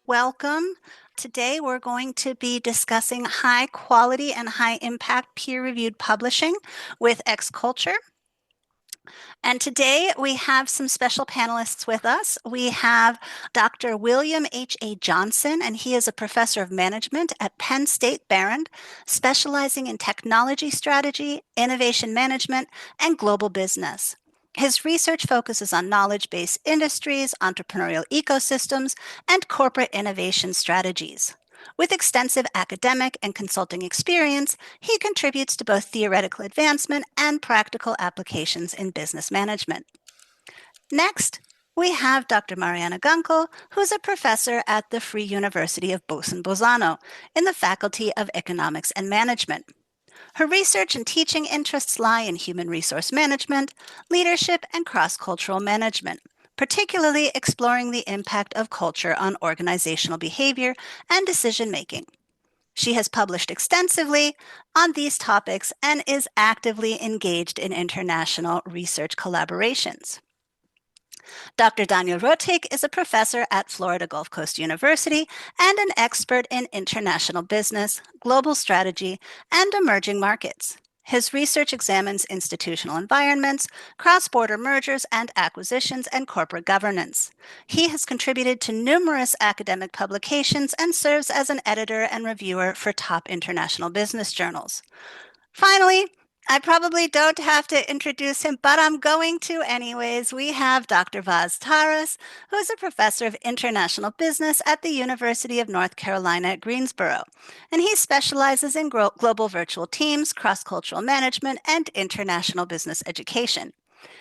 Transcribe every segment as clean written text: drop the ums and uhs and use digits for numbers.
Welcome. Today we're going to be discussing high quality and high impact peer-reviewed publishing with X-Culture. And today we have some special panelists with us. We have Dr. William H.A. Johnson, and he is a professor of management at Penn State Behrend, specializing in technology strategy, innovation management, and global business. His research focuses on knowledge-based industries, entrepreneurial ecosystems, and corporate innovation strategies. With extensive academic and consulting experience, he contributes to both theoretical advancement and practical applications in business management. Next, we have Dr. Mariana Gunkel, who's a professor at the Free University of Bozen-Bolzano in the Faculty of Economics and Management. Her research and teaching interests lie in human resource management, leadership, and cross-cultural management, particularly exploring the impact of culture on organizational behavior and decision-making. She has published extensively on these topics and is actively engaged in international research collaborations. Dr. Daniel Rotig is a professor at Florida Gulf Coast University and an expert in international business, global strategy, and emerging markets. His research examines institutional environments, cross-border mergers and acquisitions, and corporate governance. He has contributed to numerous academic publications and serves as an editor and reviewer for top international business journals. Finally, I probably don't have to introduce him, but I'm going to anyways. We have Dr. Vaz Taras, who is a professor of international business at the University of North Carolina at Greensboro, and he specializes in global virtual teams, cross-cultural management, and international business education.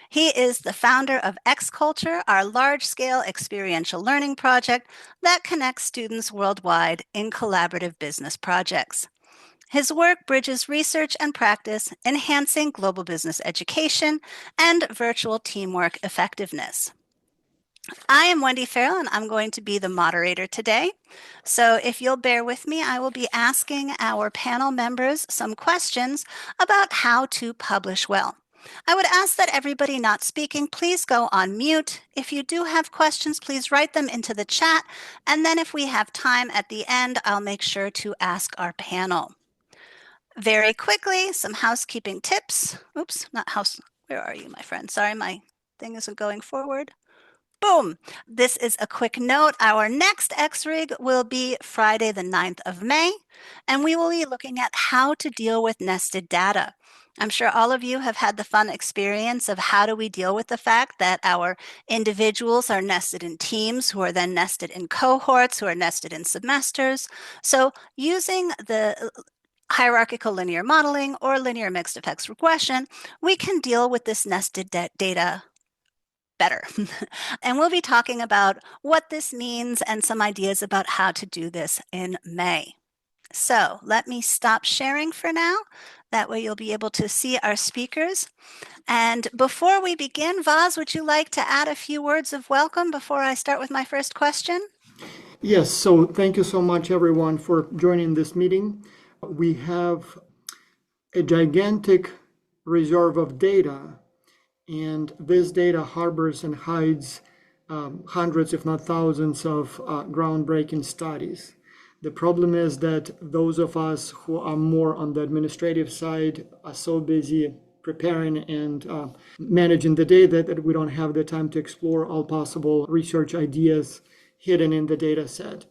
He is the founder of X-Culture, our large-scale experiential learning project that connects students worldwide in collaborative business projects. His work bridges research and practice, enhancing global business education and virtual teamwork effectiveness. I am Wendy Farrell, and I'm going to be the moderator today. So if you'll bear with me, I will be asking our panel members some questions about how to publish well. I would ask that everybody not speaking, please go on mute. If you do have questions, please write them into the chat. And then if we have time at the end, I'll make sure to ask our panel. Very quickly, some housekeeping tips. Oops, not house. Where are you, my friend? Sorry, my thing isn't going forward. Boom. This is a quick note. Our next XRIG will be Friday, the 9th of May, and we will be looking at how to deal with nested data. I'm sure all of you have had the fun experience of how do we deal with the fact that our individuals are nested in teams, who are then nested in cohorts, who are nested in semesters. So using the hierarchical linear modeling or linear mixed effects regression, we can deal with this nested data better. And we'll be talking about what this means and some ideas about how to do this in May. So let me stop sharing for now. That way you'll be able to see our speakers. And before we begin, Vaz, would you like to add a few words of welcome before I start with my first question? Yes, so thank you so much, everyone, for joining this meeting. We have a gigantic reserve of data, and this data harbors and hides hundreds, if not thousands, of groundbreaking studies. The problem is that those of us who are more on the administrative side are so busy preparing and managing the data that we don't have the time to explore all possible research ideas hidden in the data set.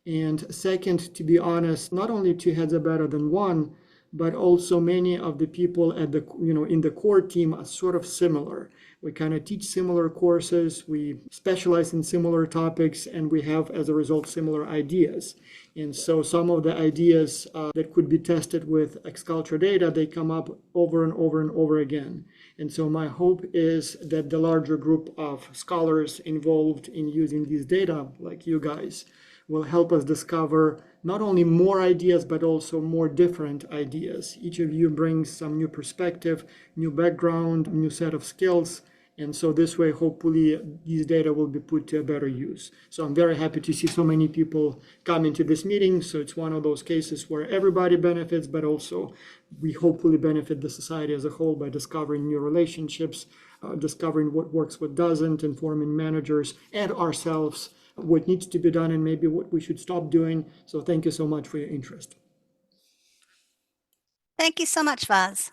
And second, to be honest, not only two heads are better than one, but also many of the people at the, in the core team are sort of similar. We kind of teach similar courses, we specialize in similar topics, and we have, as a result, similar ideas. And so some of the ideas that could be tested with X-Culture data, they come up over and over and over again. And so my hope is that the larger group of scholars involved in using these data, like you guys, will help us discover not only more ideas, but also more different ideas. Each of you brings some new perspective, new background, new set of skills. And so this way, hopefully, these data will be put to a better use. So I'm very happy to see so many people come into this meeting. So it's one of those cases where everybody benefits, but also we hopefully benefit the society as a whole by discovering new relationships, discovering what works, what doesn't, informing managers and ourselves what needs to be done and maybe what we should stop doing. So thank you so much for your interest. Thank you so much, Vaz.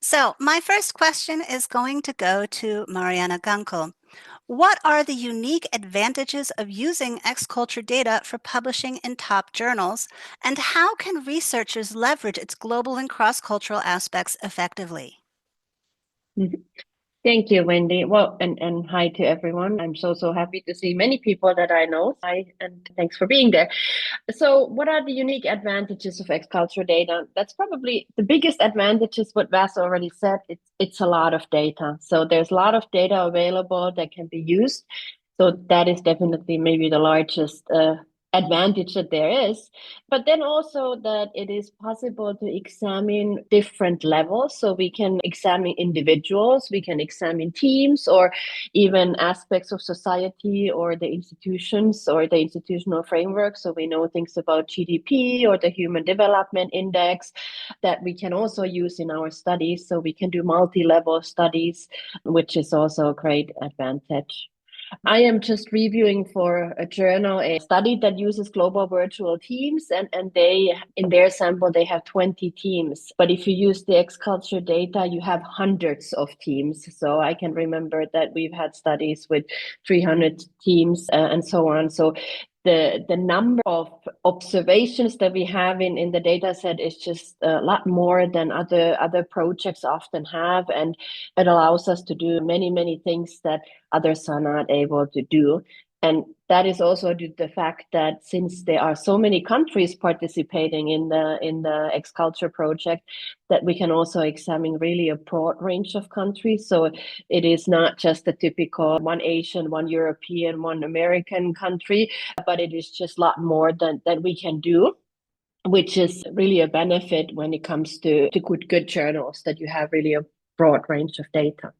So my first question is going to go to Mariana Gunkel. What are the unique advantages of using X-Culture data for publishing in top journals, and how can researchers leverage its global and cross-cultural aspects effectively? Thank you, Wendy. Well, and hi to everyone. I'm so happy to see many people that I know. Hi, and thanks for being there. So what are the unique advantages of X-Culture data? That's probably the biggest advantage is what Vas already said. It's a lot of data. So there's a lot of data available that can be used. So that is definitely maybe the largest advantage that there is. But then also that it is possible to examine different levels. So we can examine individuals, we can examine teams, or even aspects of society or the institutions or the institutional framework. So we know things about GDP or the Human Development Index that we can also use in our studies. So we can do multi-level studies, which is also a great advantage. I am just reviewing for a journal a study that uses global virtual teams, and they, in their sample, they have 20 teams. But if you use the X-Culture data, you have hundreds of teams. So I can remember that we've had studies with 300 teams and so on. So the number of observations that we have in the data set is just a lot more than other projects often have, and it allows us to do many things that others are not able to do. And that is also due to the fact that since there are so many countries participating in the X-Culture project, that we can also examine really a broad range of countries. So it is not just a typical one Asian, one European, one American country, but it is just a lot more than we can do, which is really a benefit when it comes to good journals, that you have really a broad range of data.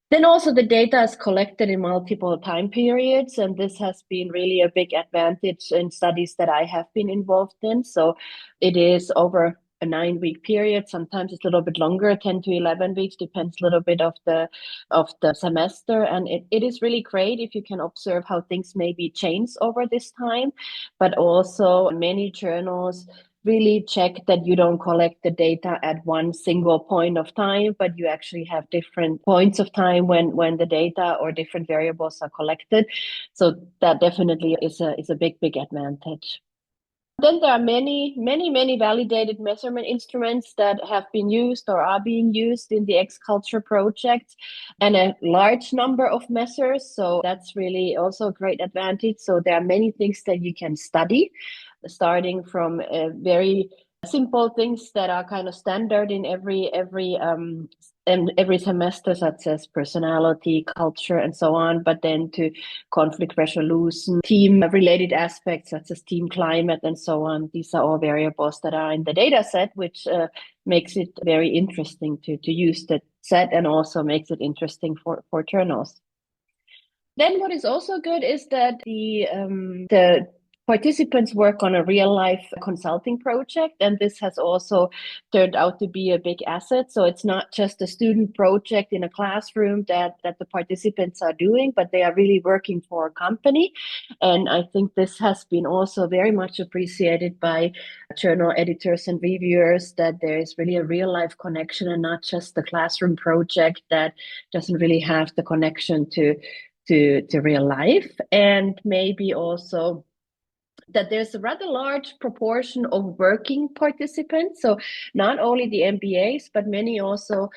Then also the data is collected in multiple time periods, and this has been really a big advantage in studies that I have been involved in. So it is over a 9-week period. Sometimes it's a little bit longer, 10 to 11 weeks, depends a little bit of the semester. And it is really great if you can observe how things maybe change over this time, but also many journals really check that you don't collect the data at one single point of time, but you actually have different points of time when the data or different variables are collected. So that definitely is a big advantage. Then there are many validated measurement instruments that have been used or are being used in the X-Culture project, and a large number of measures. So that's really also a great advantage. So there are many things that you can study, starting from very simple things that are kind of standard in every semester, such as personality, culture, and so on, but then to conflict resolution, team-related aspects such as team climate, and so on. These are all variables that are in the data set, which makes it very interesting to use that set, and also makes it interesting for journals. Then what is also good is that the participants work on a real-life consulting project, and this has also turned out to be a big asset. So it's not just a student project in a classroom that the participants are doing, but they are really working for a company. And I think this has been also very much appreciated by journal editors and reviewers, that there is really a real-life connection and not just the classroom project that doesn't really have the connection to real life. And maybe also that there's a rather large proportion of working participants. So not only the MBAs, but many also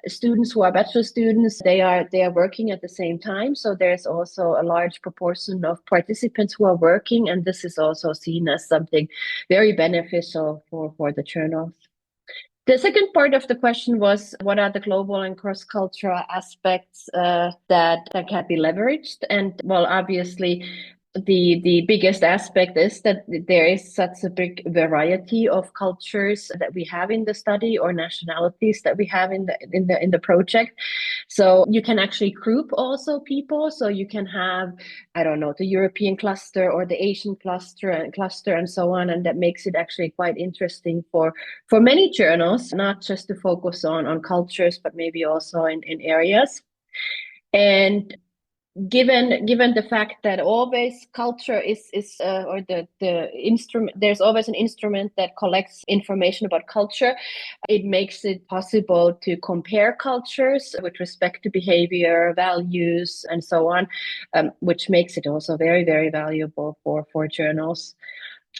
students who are bachelor students, they are working at the same time. So there's also a large proportion of participants who are working, and this is also seen as something very beneficial for the journals. The second part of the question was, what are the global and cross-cultural aspects that can be leveraged? And well, obviously, the biggest aspect is that there is such a big variety of cultures that we have in the study, or nationalities that we have in the project. So you can actually group also people. So you can have, I don't know, the European cluster or the Asian cluster and so on, and that makes it actually quite interesting for many journals, not just to focus on cultures, but maybe also in areas. And given the fact that always culture is or the instrument, there's always an instrument that collects information about culture. It makes it possible to compare cultures with respect to behavior, values, and so on, which makes it also very, very valuable for journals.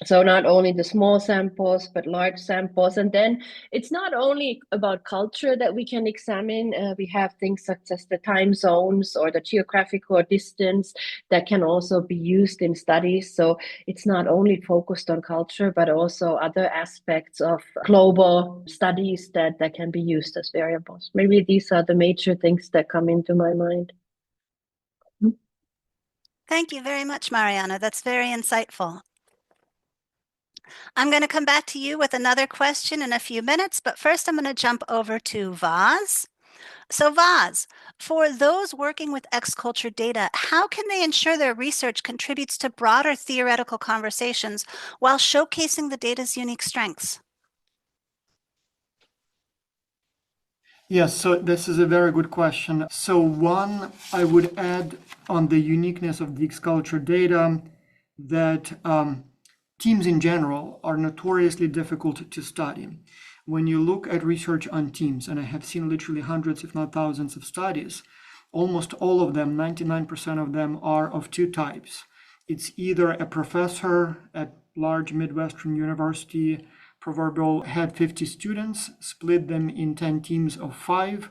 So not only the small samples, but large samples. And then it's not only about culture that we can examine. We have things such as the time zones or the geographical distance that can also be used in studies. So it's not only focused on culture, but also other aspects of global studies that can be used as variables. Maybe these are the major things that come into my mind. Thank you very much, Mariana. That's very insightful. I'm going to come back to you with another question in a few minutes, but first I'm going to jump over to Vaz. So Vaz, for those working with X-Culture data, how can they ensure their research contributes to broader theoretical conversations while showcasing the data's unique strengths? Yes, so this is a very good question. So one, I would add on the uniqueness of the X-Culture data that teams in general are notoriously difficult to study. When you look at research on teams, and I have seen literally hundreds, if not thousands of studies, almost all of them, 99% of them, are of two types. It's either a professor at large Midwestern university, proverbial had 50 students, split them in 10 teams of 5,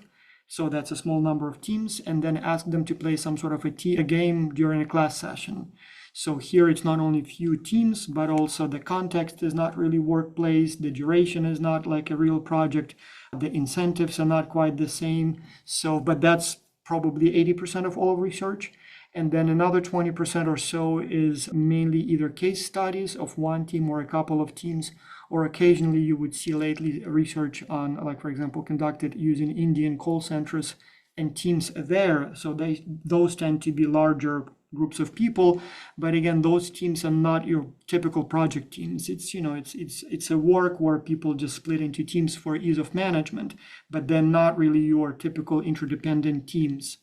so that's a small number of teams, and then ask them to play some sort of a game during a class session. So here it's not only few teams, but also the context is not really workplace, the duration is not like a real project, the incentives are not quite the same. So, but that's probably 80% of all research. And then another 20% or so is mainly either case studies of one team or a couple of teams, or occasionally you would see lately research on, like for example, conducted using Indian call centers and teams there. So those tend to be larger groups of people, but again, those teams are not your typical project teams. It's it's a work where people just split into teams for ease of management, but they're not really your typical interdependent teams.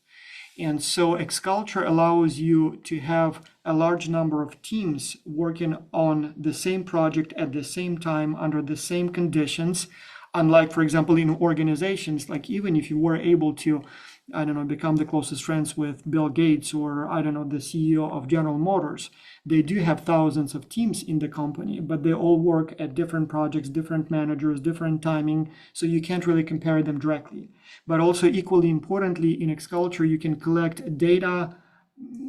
And so X-Culture allows you to have a large number of teams working on the same project at the same time under the same conditions. Unlike, for example, in organizations, like even if you were able to, I don't know, become the closest friends with Bill Gates or, I don't know, the CEO of General Motors, they do have thousands of teams in the company, but they all work at different projects, different managers, different timing, so you can't really compare them directly. But also equally importantly, in X-Culture, you can collect data.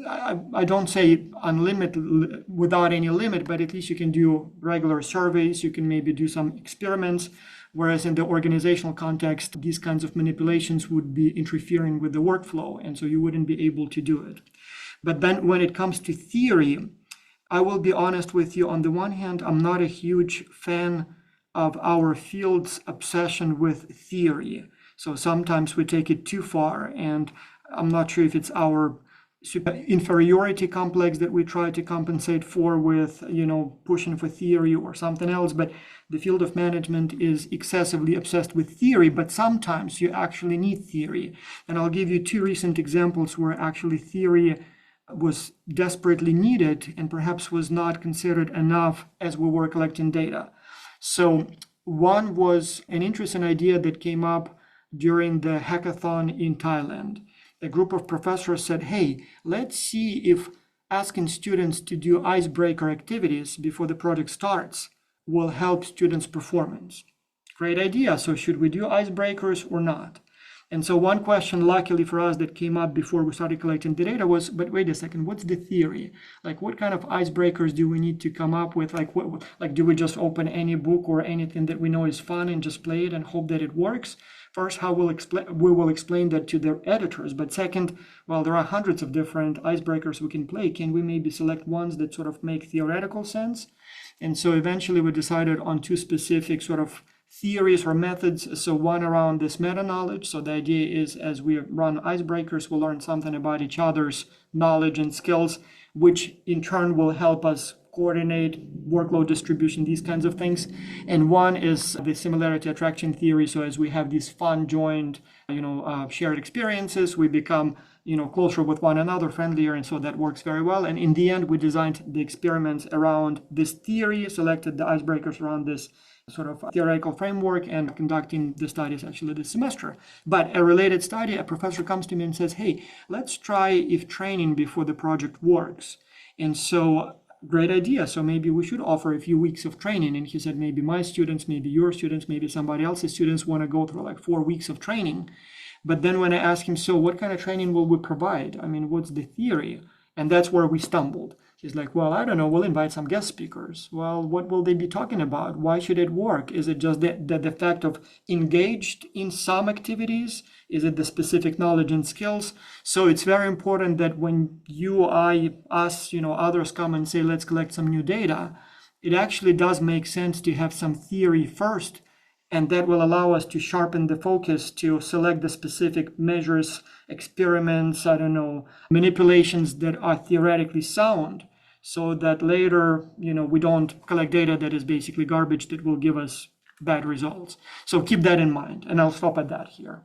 I don't say unlimited, without any limit, but at least you can do regular surveys, you can maybe do some experiments, whereas in the organizational context, these kinds of manipulations would be interfering with the workflow, and so you wouldn't be able to do it. But then when it comes to theory, I will be honest with you, on the one hand, I'm not a huge fan of our field's obsession with theory. So sometimes we take it too far, and I'm not sure if it's our inferiority complex that we try to compensate for with, pushing for theory or something else, but the field of management is excessively obsessed with theory, but sometimes you actually need theory. And I'll give you two recent examples where actually theory was desperately needed and perhaps was not considered enough as we were collecting data. So one was an interesting idea that came up during the hackathon in Thailand. A group of professors said, hey, let's see if asking students to do icebreaker activities before the project starts will help students' performance. Great idea. So should we do icebreakers or not? And so one question, luckily for us, that came up before we started collecting the data was, but wait a second, what's the theory? Like, what kind of icebreakers do we need to come up with? Like, do we just open any book or anything that we know is fun and just play it and hope that it works? First, how we will explain that to their editors. But second, well, there are hundreds of different icebreakers we can play. Can we maybe select ones that sort of make theoretical sense? And so eventually we decided on two specific sort of theories or methods. So one around this meta-knowledge. So the idea is as we run icebreakers, we'll learn something about each other's knowledge and skills, which in turn will help us coordinate workload distribution, these kinds of things. And one is the similarity attraction theory. So as we have these fun joined, shared experiences, we become closer with one another, friendlier, and so that works very well. And in the end, we designed the experiments around this theory, selected the icebreakers around this sort of theoretical framework, and conducting the studies actually this semester. But a related study, a professor comes to me and says, hey, let's try if training before the project works. And so great idea. So maybe we should offer a few weeks of training. And he said, maybe my students, maybe your students, maybe somebody else's students want to go through like 4 weeks of training. But then when I asked him, so what kind of training will we provide? I mean, what's the theory? And that's where we stumbled. He's like, well, I don't know, we'll invite some guest speakers. Well, what will they be talking about? Why should it work? Is it just the fact of engaged in some activities? Is it the specific knowledge and skills? So it's very important that when you, I, us, others come and say, let's collect some new data, it actually does make sense to have some theory first. And that will allow us to sharpen the focus to select the specific measures, experiments, manipulations that are theoretically sound, so that later, we don't collect data that is basically garbage that will give us bad results. So keep that in mind, and I'll stop at that here.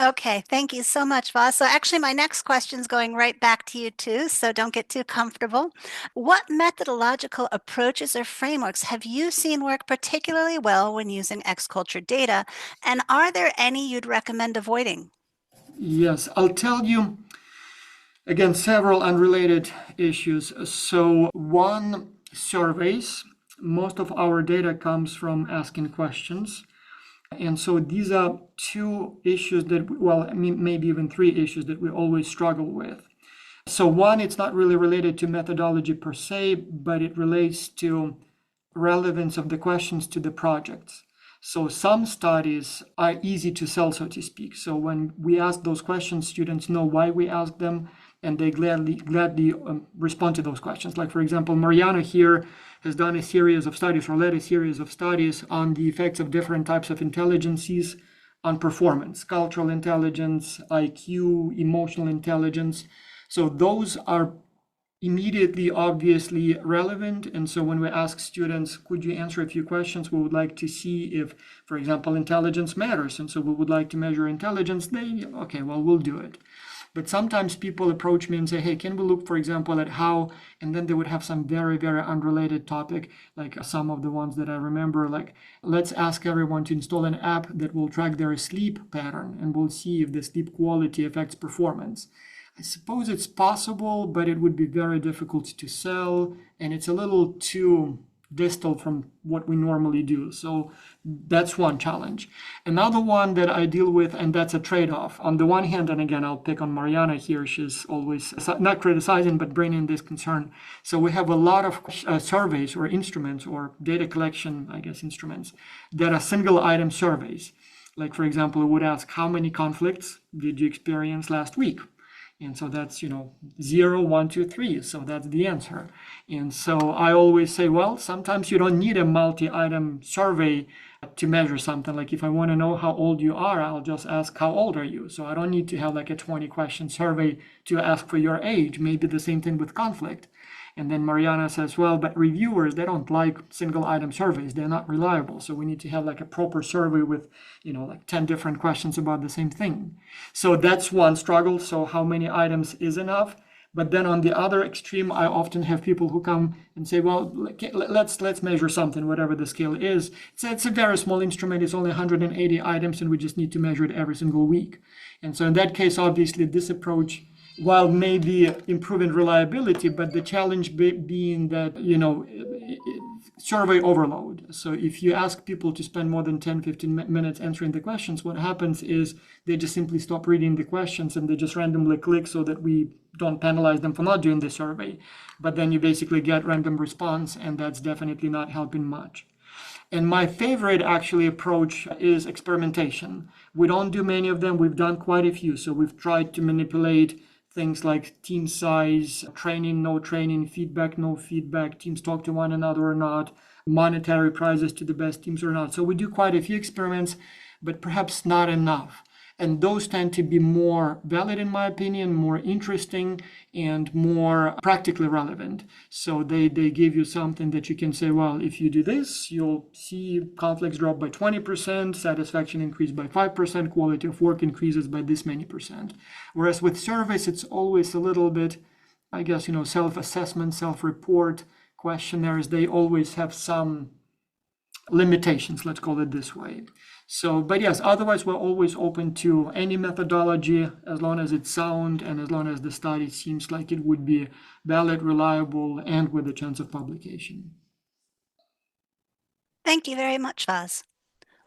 Okay, thank you so much, Vas. So actually, my next question is going right back to you too, so don't get too comfortable. What methodological approaches or frameworks have you seen work particularly well when using X-Culture data, and are there any you'd recommend avoiding? Yes, I'll tell you, again, several unrelated issues. So one, surveys. Most of our data comes from asking questions. And so these are two issues that, maybe even three issues that we always struggle with. So one, it's not really related to methodology per se, but it relates to relevance of the questions to the projects. So some studies are easy to sell, so to speak. So when we ask those questions, students know why we ask them, and they gladly respond to those questions. Like, for example, Mariana here has done a series of studies, or led a series of studies on the effects of different types of intelligences on performance: cultural intelligence, IQ, emotional intelligence. So those are immediately, obviously relevant. And so when we ask students, could you answer a few questions, we would like to see if, for example, intelligence matters. And so we would like to measure intelligence. Okay, well, we'll do it. But sometimes people approach me and say, hey, can we look, for example, at how, and then they would have some very, very unrelated topic, like some of the ones that I remember, like, let's ask everyone to install an app that will track their sleep pattern, and we'll see if the sleep quality affects performance. I suppose it's possible, but it would be very difficult to sell, and it's a little too distal from what we normally do. So that's one challenge. Another one that I deal with, and that's a trade-off. On the one hand, and again, I'll pick on Mariana here, she's always not criticizing, but bringing this concern. So we have a lot of surveys or instruments or data collection, instruments that are single item surveys. Like, for example, we would ask, how many conflicts did you experience last week? And so that's, 0, 1, 2, 3. So that's the answer. And so I always say, well, sometimes you don't need a multi-item survey to measure something. Like if I want to know how old you are, I'll just ask, how old are you? So I don't need to have like a 20-question survey to ask for your age. Maybe the same thing with conflict. And then Mariana says, well, but reviewers, they don't like single item surveys. They're not reliable. So we need to have like a proper survey with, like 10 different questions about the same thing. So that's one struggle. So how many items is enough? But then on the other extreme, I often have people who come and say, well, let's measure something, whatever the scale is. It's a very small instrument. It's only 180 items, and we just need to measure it every single week. And so in that case, obviously, this approach, while maybe improving reliability, but the challenge being that, survey overload. So if you ask people to spend more than 10, 15 minutes answering the questions, what happens is they just simply stop reading the questions and they just randomly click so that we don't penalize them for not doing the survey. But then you basically get random response, and that's definitely not helping much. And my favorite actually approach is experimentation. We don't do many of them. We've done quite a few. So we've tried to manipulate things like team size, training, no training, feedback, no feedback, teams talk to one another or not, monetary prizes to the best teams or not. So we do quite a few experiments, but perhaps not enough. And those tend to be more valid, in my opinion, more interesting, and more practically relevant. So they give you something that you can say, well, if you do this, you'll see conflicts drop by 20%, satisfaction increase by 5%, quality of work increases by this many percent. Whereas with surveys, it's always a little bit, I guess, self-assessment, self-report questionnaires, they always have some limitations, let's call it this way. So, but yes, otherwise we're always open to any methodology as long as it's sound and as long as the study seems like it would be valid, reliable, and with a chance of publication. Thank you very much, Vaz.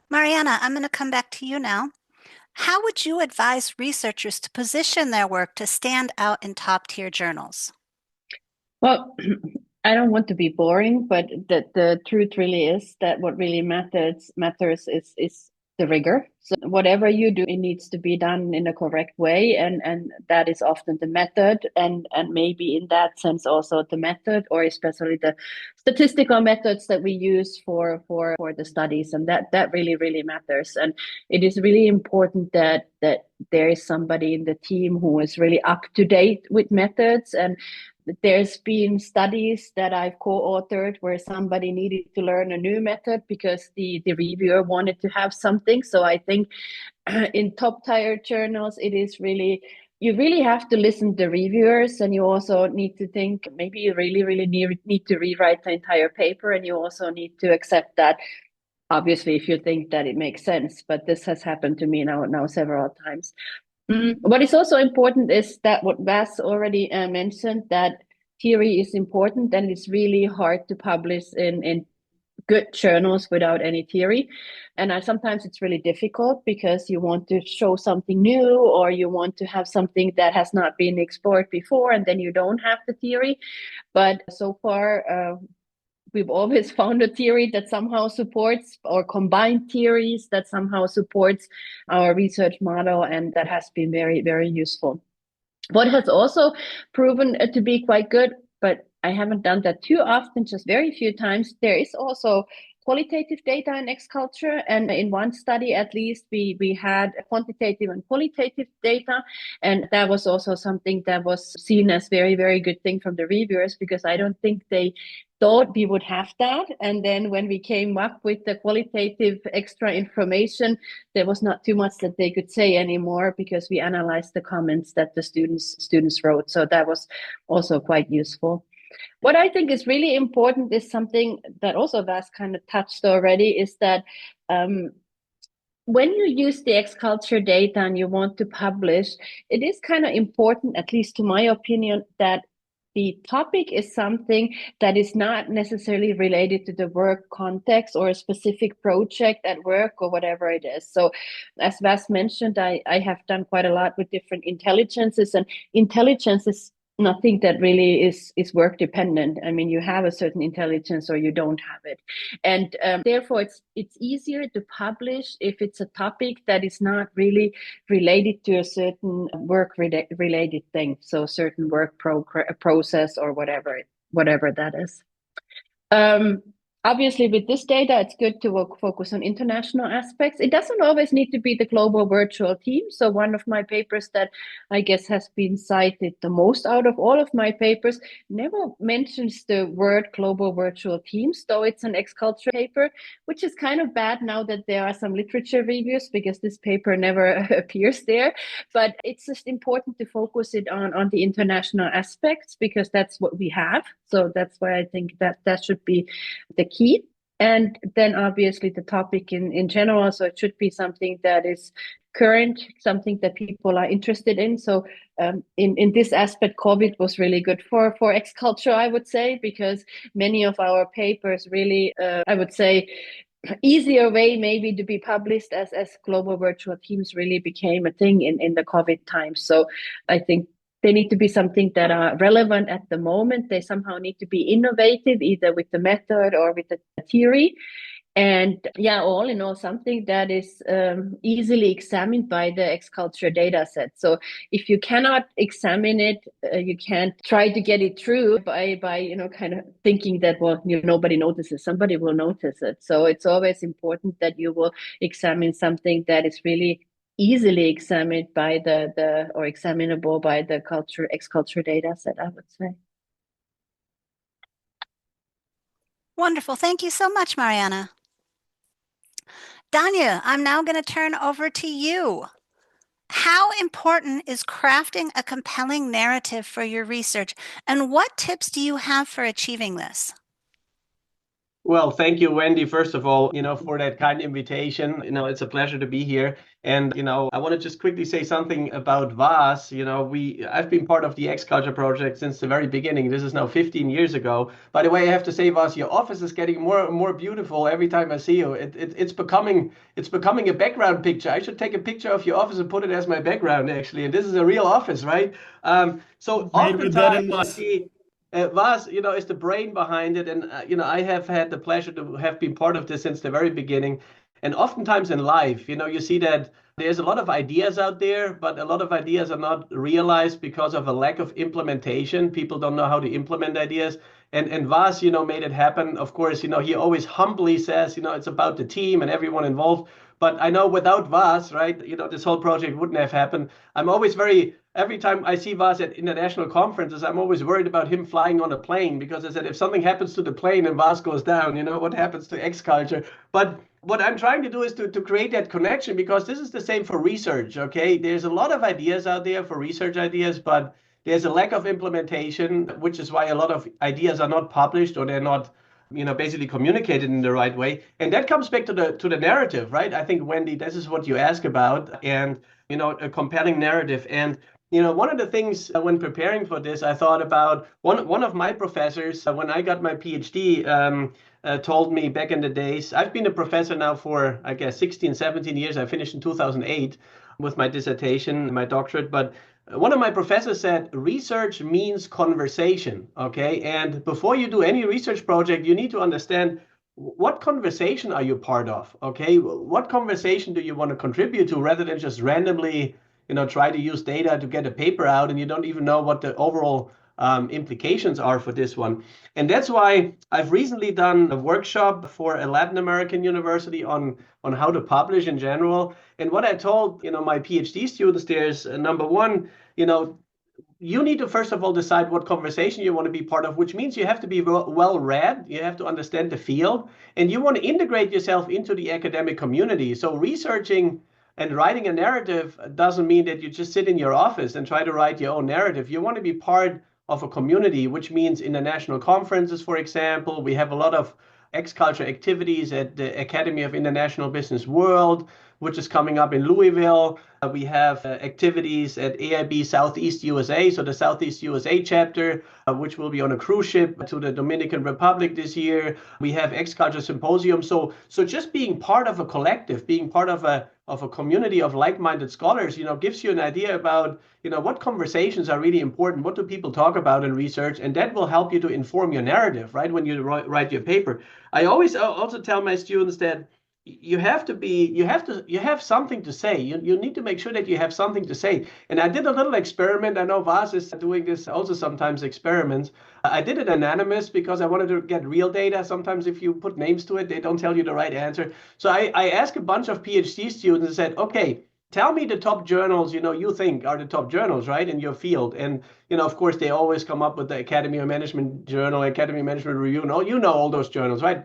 Mariana, I'm going to come back to you now. How would you advise researchers to position their work to stand out in top-tier journals? Well, I don't want to be boring, but the truth really is that what really matters is the rigor. So whatever you do, it needs to be done in a correct way, and that is often the method, and maybe in that sense also the method, or especially the statistical methods that we use for the studies, and that really matters. And it is really important that there is somebody in the team who is really up to date with methods. And there's been studies that I've co-authored where somebody needed to learn a new method because the reviewer wanted to have something. So I think in top tier journals, it is really, you really have to listen to reviewers, and you also need to think maybe you really need to rewrite the entire paper, and you also need to accept that, obviously, if you think that it makes sense. But this has happened to me now several times. What is also important is that what Vas already mentioned, that theory is important, and it's really hard to publish in good journals without any theory. And sometimes it's really difficult because you want to show something new, or you want to have something that has not been explored before, and then you don't have the theory. But so far, we've always found a theory that somehow supports, or combined theories that somehow supports our research model, and that has been very useful. What has also proven to be quite good, but I haven't done that too often, just very few times, there is also qualitative data in X-Culture. And in one study, at least, we had quantitative and qualitative data. And that was also something that was seen as very good thing from the reviewers, because I don't think they thought we would have that. And then when we came up with the qualitative extra information, there was not too much that they could say anymore, because we analyzed the comments that the students wrote. So that was also quite useful. What I think is really important is something that also Vas kind of touched already, is that when you use the X-Culture data and you want to publish, it is kind of important, at least to my opinion, that the topic is something that is not necessarily related to the work context or a specific project at work or whatever it is. So as Vas mentioned, I have done quite a lot with different intelligences, and intelligence is nothing that really is work dependent. I mean, you have a certain intelligence or you don't have it. And therefore, it's easier to publish if it's a topic that is not really related to a certain work-related thing. So certain work process or whatever that is. Obviously, with this data, it's good to focus on international aspects. It doesn't always need to be the global virtual team. So one of my papers that I guess has been cited the most out of all of my papers never mentions the word global virtual teams, though it's an X-Culture paper, which is kind of bad now that there are some literature reviews, because this paper never appears there. But it's just important to focus it on the international aspects, because that's what we have. So that's why I think that should be the key. And then obviously the topic in general, so it should be something that is current, something that people are interested in. So in this aspect, COVID was really good for X-Culture, I would say, because many of our papers really, I would say, easier way maybe to be published as global virtual teams really became a thing in the COVID times. So I think they need to be something that are relevant at the moment. They somehow need to be innovative, either with the method or with the theory. And yeah, all in all, something that is easily examined by the X-Culture data set. So if you cannot examine it, you can't try to get it through by kind of thinking that, well, nobody notices. Somebody will notice it. So it's always important that you will examine something that is really easily examined by the or examinable by the X-Culture data set, I would say. Wonderful. Thank you so much, Mariana. Danya, I'm now going to turn over to you. How important is crafting a compelling narrative for your research, and what tips do you have for achieving this? Well, thank you, Wendy, first of all, for that kind invitation. It's a pleasure to be here. And, I want to just quickly say something about VAS. I've been part of the X-Culture project since the very beginning. This is now 15 years ago. By the way, I have to say, VAS, your office is getting more and more beautiful every time I see you. It's becoming a background picture. I should take a picture of your office and put it as my background, actually. And this is a real office, right? So oftentimes I see VAS, is the brain behind it. And, I have had the pleasure to have been part of this since the very beginning. And oftentimes in life, you see that there's a lot of ideas out there, but a lot of ideas are not realized because of a lack of implementation. People don't know how to implement ideas. And VAS, made it happen. Of course, he always humbly says, it's about the team and everyone involved. But I know without VAS, right, this whole project wouldn't have happened. I'm always every time I see VAS at international conferences, I'm always worried about him flying on a plane, because I said, if something happens to the plane and VAS goes down, what happens to X-Culture? But what I'm trying to do is to create that connection, because this is the same for research, okay? There's a lot of ideas out there for research ideas, but there's a lack of implementation, which is why a lot of ideas are not published, or they're not basically communicated in the right way. And that comes back to the narrative, right? I think, Wendy, this is what you ask about, and a compelling narrative. And one of the things when preparing for this, I thought about one of my professors when I got my PhD told me back in the days. I've been a professor now for, I guess, 16, 17 years. I finished in 2008 with my dissertation, my doctorate. But one of my professors said, research means conversation, okay? And before you do any research project, you need to understand, what conversation are you part of, okay? What conversation do you want to contribute to, rather than just randomly, try to use data to get a paper out and you don't even know what the overall implications are for this one. And that's why I've recently done a workshop for a Latin American university on how to publish in general. And what I told my PhD students there is, number one, you need to first of all decide what conversation you want to be part of, which means you have to be well read, you have to understand the field, and you want to integrate yourself into the academic community. So researching and writing a narrative doesn't mean that you just sit in your office and try to write your own narrative. You want to be part of a community, which means international conferences, for example. We have a lot of X-Culture activities at the Academy of International Business World, which is coming up in Louisville. We have activities at AIB Southeast USA, so the Southeast USA chapter, which will be on a cruise ship to the Dominican Republic this year. We have X-Culture Symposium. So just being part of a collective, being part of a community of like-minded scholars, gives you an idea about, what conversations are really important, what do people talk about in research, and that will help you to inform your narrative, right, when you write your paper. I always also tell my students that you have something to say. You need to make sure that you have something to say. And I did a little experiment. I know VAS is doing this also sometimes, experiments. I did it anonymous because I wanted to get real data. Sometimes if you put names to it, they don't tell you the right answer. So I asked a bunch of PhD students and said, okay, tell me the top journals, you think are the top journals, right, in your field. And, of course, they always come up with the Academy of Management Journal, Academy of Management Review. No, all those journals, right?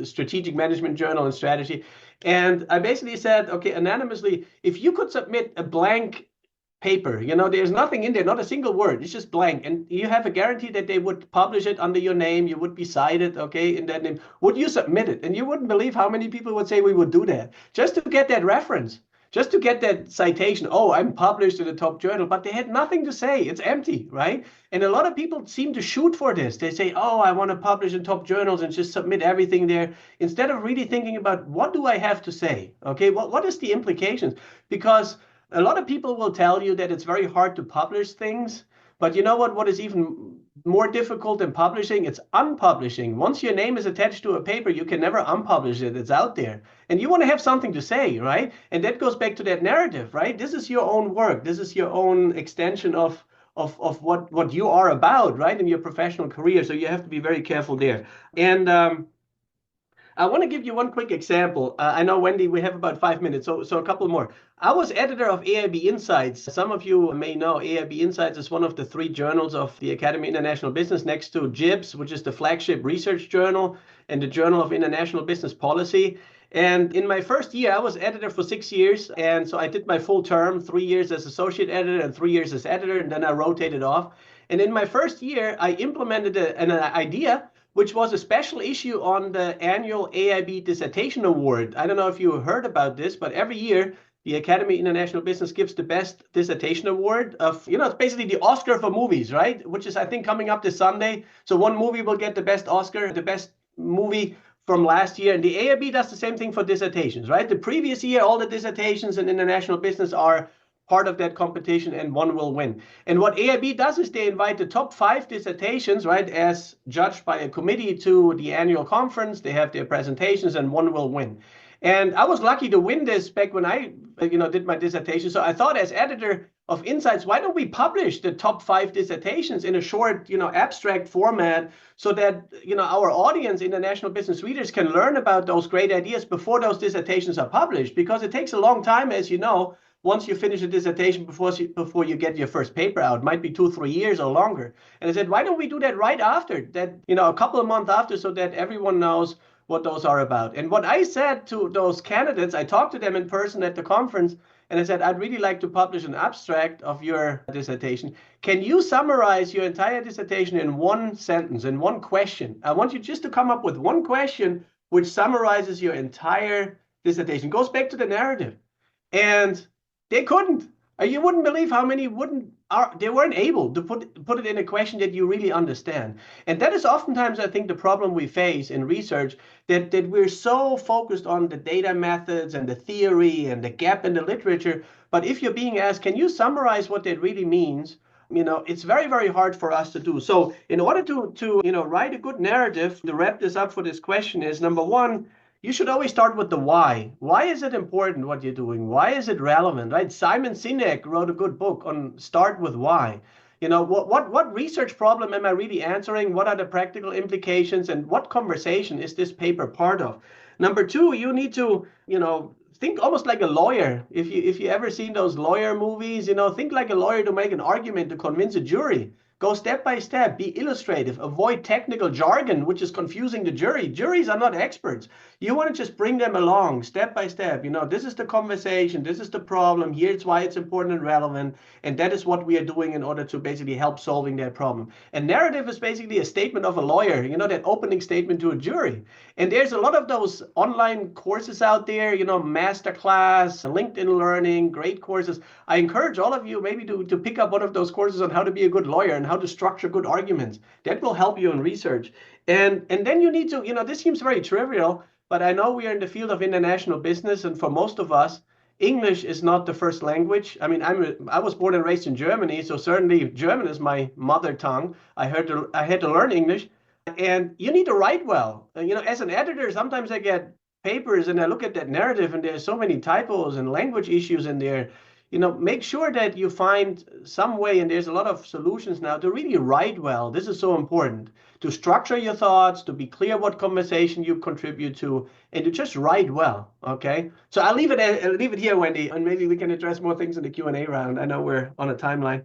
Strategic Management Journal and Strategy. And I basically said, okay, anonymously, if you could submit a blank paper, there's nothing in there, not a single word, it's just blank, and you have a guarantee that they would publish it under your name, you would be cited, okay, in that name, would you submit it? And you wouldn't believe how many people would say we would do that, just to get that reference. Just to get that citation, oh, I'm published in the top journal, but they had nothing to say. It's empty, right? And a lot of people seem to shoot for this. They say, oh, I want to publish in top journals and just submit everything there, instead of really thinking about, what do I have to say? Okay, what is the implications? Because a lot of people will tell you that it's very hard to publish things. But you know what is even more difficult than publishing? It's unpublishing. Once your name is attached to a paper, you can never unpublish it. It's out there. And you want to have something to say, right? And that goes back to that narrative, right? This is your own work. This is your own extension of what you are about, right, in your professional career. So you have to be very careful there. And I want to give you one quick example. I know, Wendy, we have about 5 minutes, so a couple more. I was editor of AIB Insights. Some of you may know AIB Insights is one of the 3 journals of the Academy of International Business, next to JIBS, which is the flagship research journal, and the Journal of International Business Policy. And in my first year, I was editor for 6 years. And so I did my full term, 3 years as associate editor and 3 years as editor, and then I rotated off. And in my first year, I implemented an idea, which was a special issue on the annual AIB Dissertation Award. I don't know if you heard about this, but every year, the Academy of International Business gives the best dissertation award of, it's basically the Oscar for movies, right? Which is, I think, coming up this Sunday. So one movie will get the best Oscar, the best movie from last year. And the AIB does the same thing for dissertations, right? The previous year, all the dissertations in international business are part of that competition, and one will win. And what AIB does is they invite the top 5 dissertations, right, as judged by a committee to the annual conference. They have their presentations, and one will win. And I was lucky to win this back when I, did my dissertation. So I thought, as editor of Insights, why don't we publish the top 5 dissertations in a short, abstract format, so that, our audience, international business readers, can learn about those great ideas before those dissertations are published? Because it takes a long time, as you know, once you finish a dissertation before you get your first paper out. It might be 2-3 years or longer. And I said, why don't we do that right after that, a couple of months after, so that everyone knows what those are about. And what I said to those candidates, I talked to them in person at the conference, and I said, I'd really like to publish an abstract of your dissertation. Can you summarize your entire dissertation in one sentence, in one question? I want you just to come up with one question which summarizes your entire dissertation. Goes back to the narrative. And they couldn't. You wouldn't believe how many they weren't able to put it in a question that you really understand. And that is oftentimes, I think, the problem we face in research, that we're so focused on the data methods and the theory and the gap in the literature. But if you're being asked, can you summarize what that really means? It's very, very hard for us to do. So in order to write a good narrative, to wrap this up for this question is, number one, you should always start with the why. Why is it important what you're doing? Why is it relevant, right? Simon Sinek wrote a good book on Start with Why. What research problem am I really answering? What are the practical implications, and what conversation is this paper part of? Number two, you need to, think almost like a lawyer. If you ever seen those lawyer movies, think like a lawyer to make an argument to convince a jury. Go step by step, be illustrative, avoid technical jargon, which is confusing the jury. Juries are not experts. You want to just bring them along step by step. This is the conversation, this is the problem, here's why it's important and relevant, and that is what we are doing in order to basically help solving that problem. And narrative is basically a statement of a lawyer, that opening statement to a jury. And there's a lot of those online courses out there, Masterclass, LinkedIn Learning, great courses. I encourage all of you maybe to pick up one of those courses on how to be a good lawyer and how to structure good arguments. That will help you in research. And then you need to, this seems very trivial, but I know we are in the field of international business, and for most of us, English is not the first language. I mean, I was born and raised in Germany, so certainly German is my mother tongue. I had to learn English, and you need to write well. As an editor, sometimes I get papers and I look at that narrative, and there's so many typos and language issues in there. Make sure that you find some way, and there's a lot of solutions now, to really write well. This is so important, to structure your thoughts, to be clear what conversation you contribute to, and to just write well, okay? So I'll leave it here, Wendy, and maybe we can address more things in the Q&A round. I know we're on a timeline.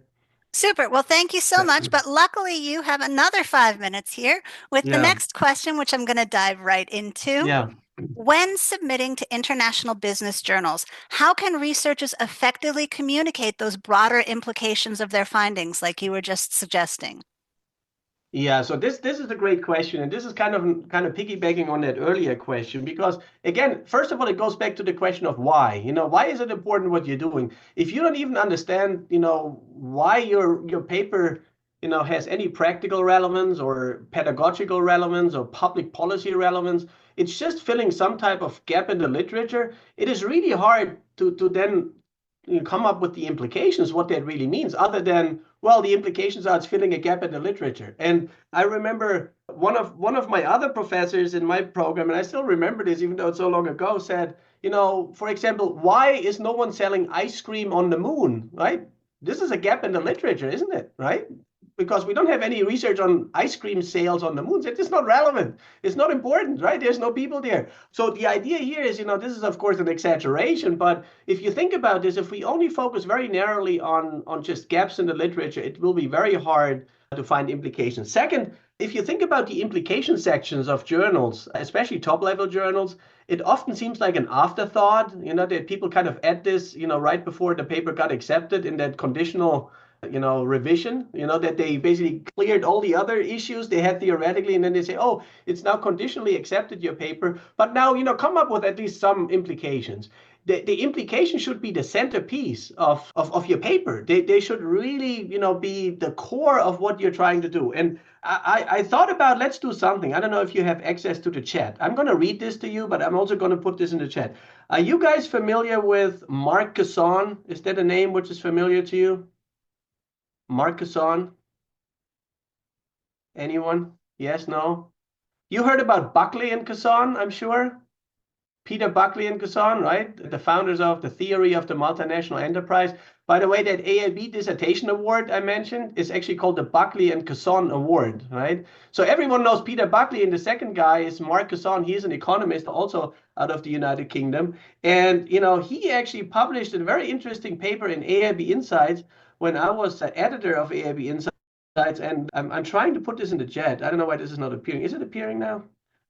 Super. Well, thank you so much. But luckily, you have another 5 minutes here with the next question, which I'm going to dive right into. Yeah. When submitting to international business journals, how can researchers effectively communicate those broader implications of their findings, like you were just suggesting? Yeah, so this is a great question, and this is kind of piggybacking on that earlier question, because again, first of all, it goes back to the question of why. Why is it important what you're doing? If you don't even understand, why your paper, has any practical relevance or pedagogical relevance or public policy relevance, it's just filling some type of gap in the literature. It is really hard to then come up with the implications, what that really means, other than, well, the implications are it's filling a gap in the literature. And I remember one of my other professors in my program, and I still remember this even though it's so long ago, said, for example, why is no one selling ice cream on the moon, right? This is a gap in the literature, isn't it, right? because we don't have any research on ice cream sales on the moon. It's not relevant. It's not important, right? There's no people there. So the idea here is, this is of course an exaggeration, but if you think about this, if we only focus very narrowly on just gaps in the literature, it will be very hard to find implications. Second, if you think about the implication sections of journals, especially top-level journals, it often seems like an afterthought, that people kind of add this, right before the paper got accepted in that conditional, revision, that they basically cleared all the other issues they had theoretically, and then they say, oh, it's now conditionally accepted your paper, but now, come up with at least some implications. The implication should be the centerpiece of your paper. They should really, be the core of what you're trying to do. And I thought about, let's do something. I don't know if you have access to the chat. I'm going to read this to you, but I'm also going to put this in the chat. Are you guys familiar with Marc Casson? Is that a name which is familiar to you? Marc Casson? Anyone? Yes, no? You heard about Buckley and Casson, I'm sure? Peter Buckley and Casson, right? The founders of the theory of the multinational enterprise. By the way, that AIB dissertation award I mentioned is actually called the Buckley and Casson Award, right? So everyone knows Peter Buckley, and the second guy is Marc Casson. He is an economist also out of the United Kingdom. And, he actually published a very interesting paper in AIB Insights when I was the editor of AIB Insights. And I'm trying to put this in the chat. I don't know why this is not appearing. Is it appearing now?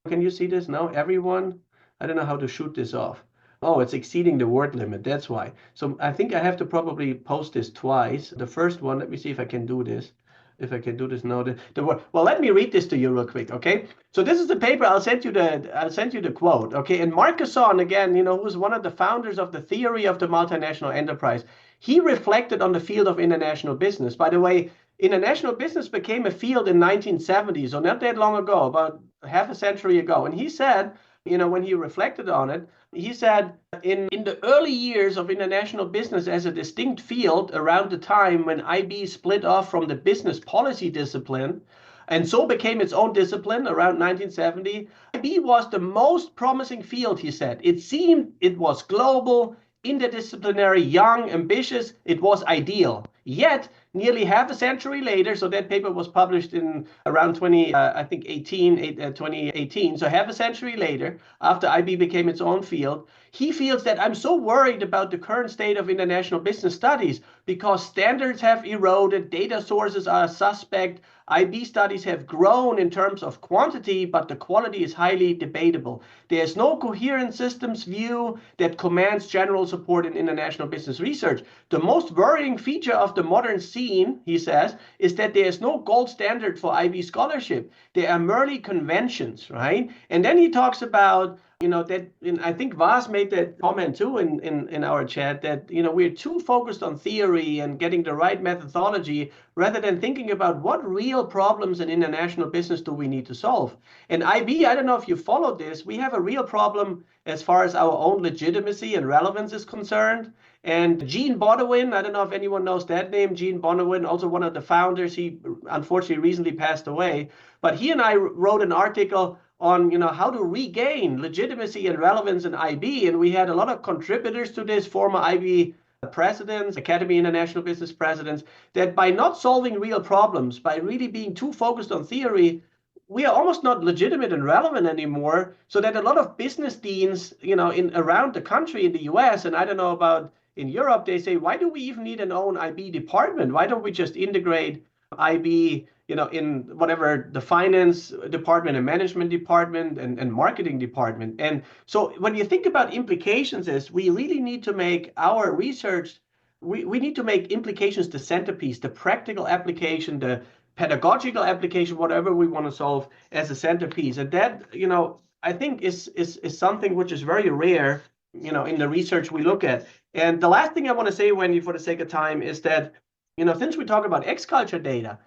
Can you see this? No, everyone? I don't know how to shoot this off. Oh, it's exceeding the word limit. That's why. So I think I have to probably post this twice. The first one, let me see if I can do this. If I can do this now. Well, let me read this to you real quick, okay? So this is the paper. I'll send you the quote, okay? And Marc Casson, again, who was one of the founders of the theory of the multinational enterprise, he reflected on the field of international business. By the way, international business became a field in 1970, so not that long ago, about half a century ago. And he said, when he reflected on it, he said, in the early years of international business as a distinct field, around the time when IB split off from the business policy discipline, and so became its own discipline around 1970, IB was the most promising field, he said. It seemed it was global, interdisciplinary, young, ambitious. It was ideal. Yet, nearly half a century later, so that paper was published in around 2018, so half a century later, after IB became its own field, he feels that I'm so worried about the current state of international business studies because standards have eroded, data sources are suspect, IB studies have grown in terms of quantity, but the quality is highly debatable. There's no coherent systems view that commands general support in international business research. The most worrying feature of the modern scene, he says, is that there is no gold standard for IB scholarship. There are merely conventions, right? And then he talks about that, and I think Vas made that comment too in our chat, that we're too focused on theory and getting the right methodology rather than thinking about what real problems in international business do we need to solve. And IB, I don't know if you followed this, we have a real problem as far as our own legitimacy and relevance is concerned. And Gene Bonawyn, I don't know if anyone knows that name, Gene Bonawyn, also one of the founders. He unfortunately recently passed away, but he and I wrote an article on how to regain legitimacy and relevance in IB, and we had a lot of contributors to this, former IB presidents, Academy International Business presidents, that by not solving real problems, by really being too focused on theory, we are almost not legitimate and relevant anymore. So that a lot of business deans, around the country in the US, and I don't know about in Europe, they say, why do we even need an own IB department? Why don't we just integrate IB, in whatever the finance department and management department and marketing department. And so when you think about implications is we really need to make our research, we need to make implications the centerpiece, the practical application, the pedagogical application, whatever we want to solve as a centerpiece. And that, I think is something which is very rare, in the research we look at. And the last thing I want to say, Wendy, for the sake of time, is that, since we talk about X-Culture data,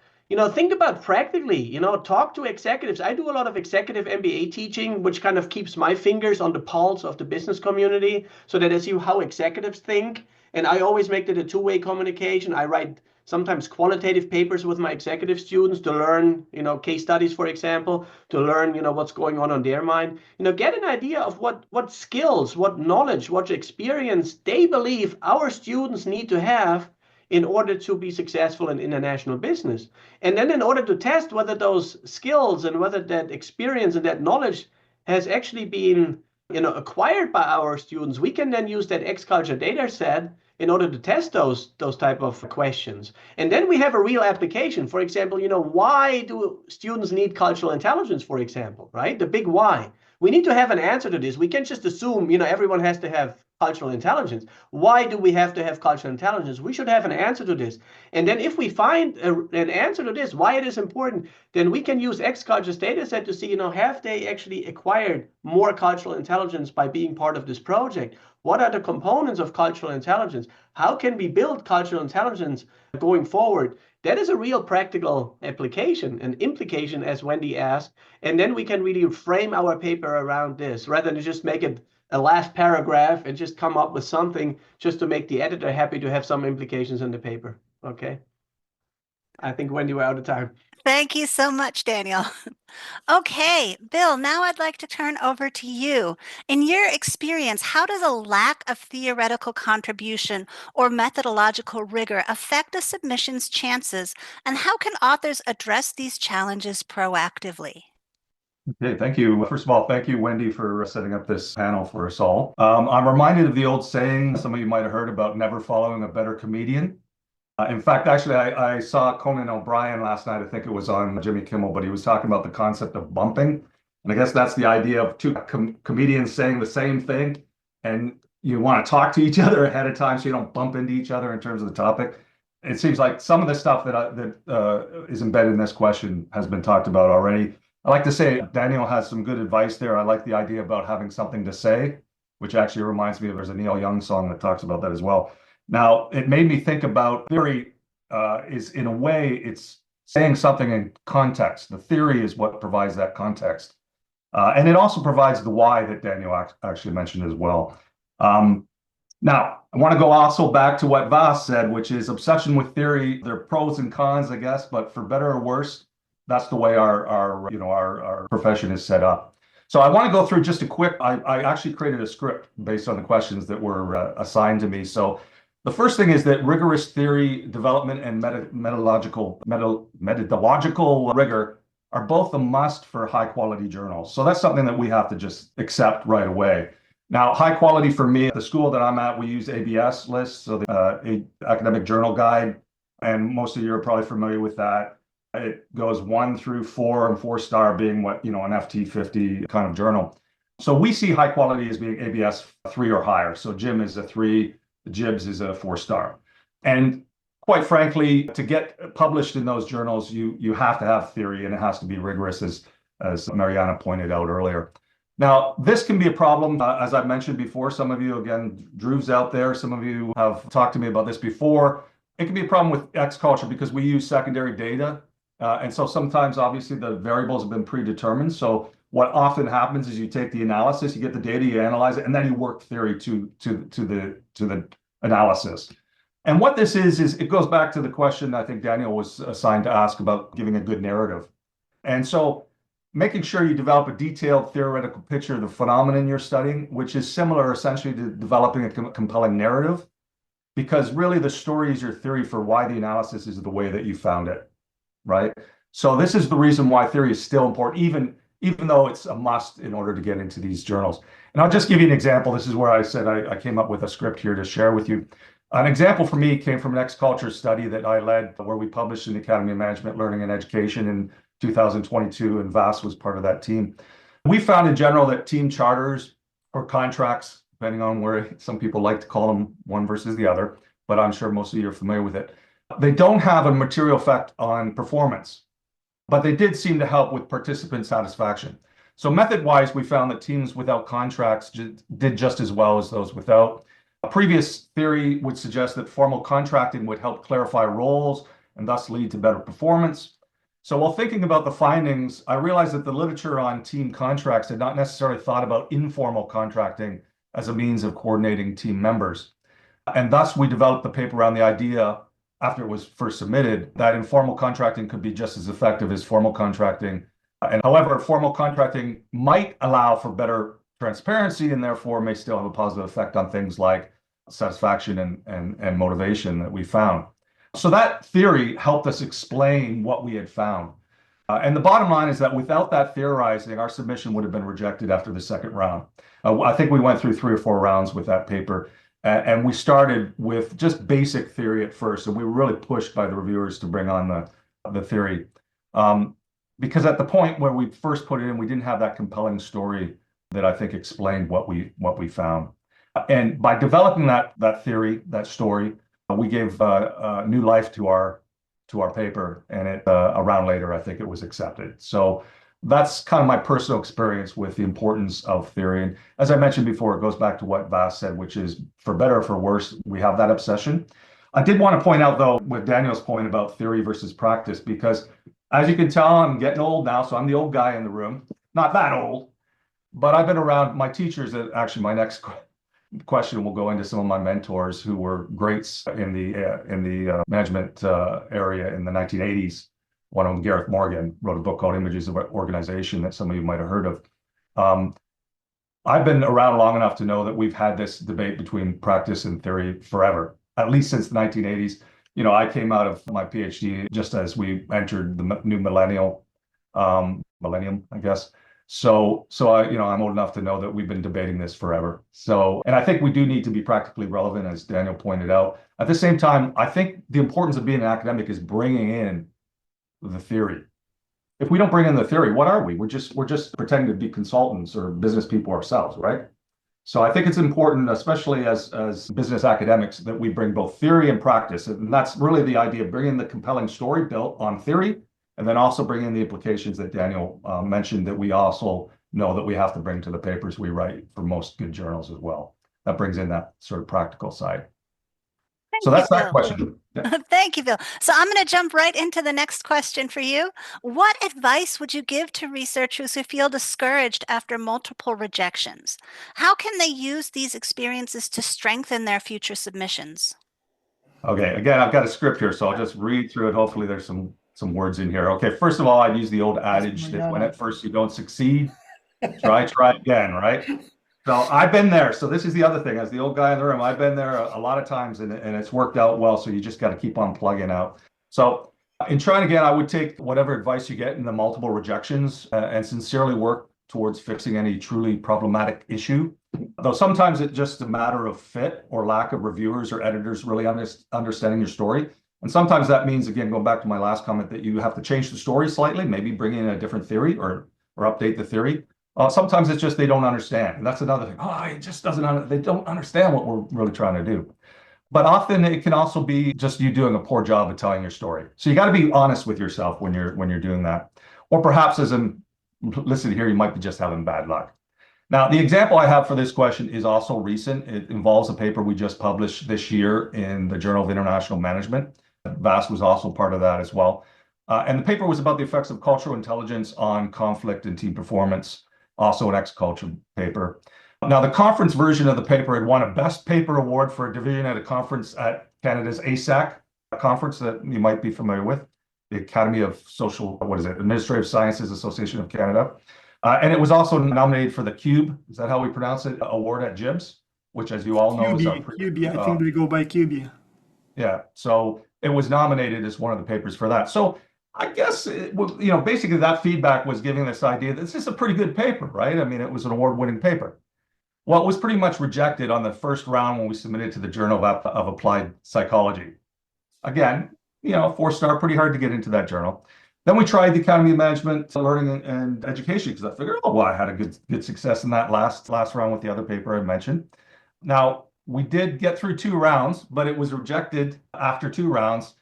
think about practically, talk to executives. I do a lot of executive MBA teaching, which kind of keeps my fingers on the pulse of the business community so that I see how executives think. And I always make that a two-way communication. I write sometimes qualitative papers with my executive students to learn, case studies, for example, to learn, what's going on their mind. Get an idea of what skills, what knowledge, what experience they believe our students need to have in order to be successful in international business. And then in order to test whether those skills and whether that experience and that knowledge has actually been acquired by our students, we can then use that X-Culture data set in order to test those type of questions. And then we have a real application. For example, why do students need cultural intelligence, for example, right? The big why. We need to have an answer to this. We can't just assume, everyone has to have cultural intelligence. Why do we have to have cultural intelligence? We should have an answer to this. And then if we find an answer to this, why it is important, then we can use X-Culture's data set to see, have they actually acquired more cultural intelligence by being part of this project? What are the components of cultural intelligence? How can we build cultural intelligence going forward? That is a real practical application and implication, as Wendy asked. And then we can really frame our paper around this rather than just make it a last paragraph and just come up with something just to make the editor happy to have some implications in the paper. Okay. I think, Wendy, we're out of time. Thank you so much, Daniel. Okay, Bill, now I'd like to turn over to you. In your experience, how does a lack of theoretical contribution or methodological rigor affect a submission's chances, and how can authors address these challenges proactively? Okay, thank you. First of all, thank you, Wendy, for setting up this panel for us all. I'm reminded of the old saying some of you might have heard about never following a better comedian. In fact, actually, I saw Conan O'Brien last night. I think it was on Jimmy Kimmel, but he was talking about the concept of bumping. And I guess that's the idea of two comedians saying the same thing. And you want to talk to each other ahead of time so you don't bump into each other in terms of the topic. It seems like some of the stuff that is embedded in this question has been talked about already. I like to say Daniel has some good advice there. I like the idea about having something to say, which actually reminds me of there's a Neil Young song that talks about that as well. Now, it made me think about theory is, in a way, it's saying something in context. The theory is what provides that context. And it also provides the why that Daniel actually mentioned as well. Now, I want to go also back to what Vas said, which is obsession with theory. There are pros and cons, I guess, but for better or worse, that's the way our profession is set up. So I want to go through just a quick, I actually created a script based on the questions that were assigned to me. So the first thing is that rigorous theory development and methodological rigor are both a must for high quality journals. So that's something that we have to just accept right away. Now, high quality for me, at the school that I'm at, we use ABS lists, so the Academic Journal Guide, and most of you are probably familiar with that. It goes 1 through 4, and 4-star being what, an FT50 kind of journal. So we see high quality as being ABS 3 or higher. So JIM is a 3, JIBS is a 4-star. And quite frankly, to get published in those journals, you have to have theory, and it has to be rigorous, as Mariana pointed out earlier. Now, this can be a problem, as I've mentioned before. Some of you, again, Drew's out there. Some of you have talked to me about this before. It can be a problem with X-Culture because we use secondary data. And so sometimes, obviously, the variables have been predetermined. So what often happens is you take the analysis, you get the data, you analyze it, and then you work theory to the analysis. And what this is it goes back to the question I think Daniel was assigned to ask about giving a good narrative. And so making sure you develop a detailed theoretical picture of the phenomenon you're studying, which is similar essentially to developing a compelling narrative, because really the story is your theory for why the analysis is the way that you found it. Right? So this is the reason why theory is still important, even though it's a must in order to get into these journals. And I'll just give you an example. This is where I said I came up with a script here to share with you. An example for me came from an X-Culture study that I led, where we published in the Academy of Management, Learning and Education in 2022, and Vas was part of that team. We found in general that team charters or contracts, depending on where some people like to call them one versus the other, but I'm sure most of you are familiar with it, they don't have a material effect on performance, but they did seem to help with participant satisfaction. So method-wise, we found that teams without contracts did just as well as those without. A previous theory would suggest that formal contracting would help clarify roles and thus lead to better performance. So while thinking about the findings, I realized that the literature on team contracts had not necessarily thought about informal contracting as a means of coordinating team members. And thus we developed the paper around the idea, after it was first submitted, that informal contracting could be just as effective as formal contracting. And however, formal contracting might allow for better transparency and therefore may still have a positive effect on things like satisfaction and motivation that we found. So that theory helped us explain what we had found. And the bottom line is that without that theorizing, our submission would have been rejected after the second round. I think we went through 3 or 4 rounds with that paper, and we started with just basic theory at first, and we were really pushed by the reviewers to bring on the theory. Because at the point where we first put it in, we didn't have that compelling story that I think explained what we found. And by developing that theory, that story, we gave new life to our paper, and a round later, I think it was accepted. So that's kind of my personal experience with the importance of theory. And as I mentioned before, it goes back to what Vas said, which is for better or for worse, we have that obsession. I did want to point out, though, with Daniel's point about theory versus practice, because as you can tell, I'm getting old now, so I'm the old guy in the room. Not that old, but I've been around my teachers. Actually, my next question will go into some of my mentors who were greats in the management area in the 1980s. One of them, Gareth Morgan, wrote a book called Images of Organization that some of you might have heard of. I've been around long enough to know that we've had this debate between practice and theory forever, at least since the 1980s. You know, I came out of my PhD just as we entered the new millennium, I guess. So I, I'm old enough to know that we've been debating this forever. So, and I think we do need to be practically relevant, as Daniel pointed out. At the same time, I think the importance of being an academic is bringing in the theory. If we don't bring in the theory, what are we? We're just pretending to be consultants or business people ourselves, right? So I think it's important, especially as business academics, that we bring both theory and practice. And that's really the idea of bringing the compelling story built on theory, and then also bringing the implications that Daniel mentioned that we also know that we have to bring to the papers we write for most good journals as well. That brings in that sort of practical side. So that's that question. Yeah. Thank you, Bill. So I'm going to jump right into the next question for you. What advice would you give to researchers who feel discouraged after multiple rejections? How can they use these experiences to strengthen their future submissions? Okay, again, I've got a script here, so I'll just read through it. Hopefully there's some words in here. Okay, first of all, I'd use the old adage that when at first you don't succeed, try again, right? So I've been there. So this is the other thing. As the old guy in the room, I've been there a lot of times, and it's worked out well. So you just got to keep on plugging out. So in trying again, I would take whatever advice you get in the multiple rejections and sincerely work towards fixing any truly problematic issue. Though sometimes it's just a matter of fit or lack of reviewers or editors really understanding your story. And sometimes that means, again, going back to my last comment, that you have to change the story slightly, maybe bring in a different theory or update the theory. Sometimes it's just they don't understand. And that's another thing. It just they don't understand what we're really trying to do. But often it can also be just you doing a poor job of telling your story. So you got to be honest with yourself when you're doing that. Or perhaps as I'm listening here, you might be just having bad luck. Now, the example I have for this question is also recent. It involves a paper we just published this year in the Journal of International Management. Vas was also part of that as well. And the paper was about the effects of cultural intelligence on conflict and team performance, also an X-Culture paper. Now, the conference version of the paper had won a Best Paper Award for a division at a conference at Canada's ASAC, a conference that you might be familiar with, the Academy of Administrative Sciences Association of Canada. And it was also nominated for the CUBE, is that how we pronounce it, award at JIBS, which, as you all know, is CUBE, I think they go by CUBE. Yeah, so it was nominated as one of the papers for that. So I guess, basically that feedback was giving this idea that this is a pretty good paper, right? I mean, it was an award-winning paper. Well, it was pretty much rejected on the first round when we submitted to the Journal of Applied Psychology. Again, 4-star, pretty hard to get into that journal. Then we tried the Academy of Management, Learning and Education, because I figured, I had a good success in that last round with the other paper I mentioned. Now, we did get through 2 rounds, but it was rejected after 2 rounds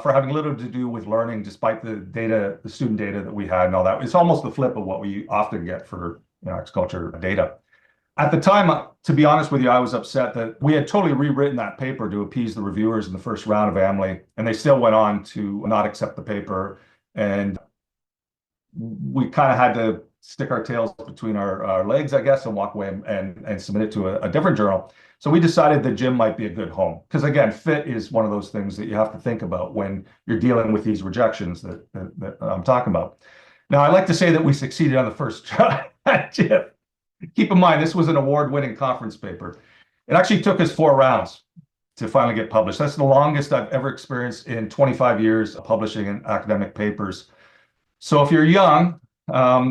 for having little to do with learning, despite the student data that we had and all that. It's almost the flip of what we often get for X-Culture data. At the time, to be honest with you, I was upset that we had totally rewritten that paper to appease the reviewers in the first round of AMLE, and they still went on to not accept the paper. And we kind of had to stick our tails between our legs, I guess, and walk away and submit it to a different journal. So we decided that JIM might be a good home. Because again, fit is one of those things that you have to think about when you're dealing with these rejections that I'm talking about. Now, I like to say that we succeeded on the first try at JIM. Keep in mind, this was an award-winning conference paper. It actually took us 4 rounds. to finally get published. That's the longest I've ever experienced in 25 years of publishing in academic papers. So if you're young,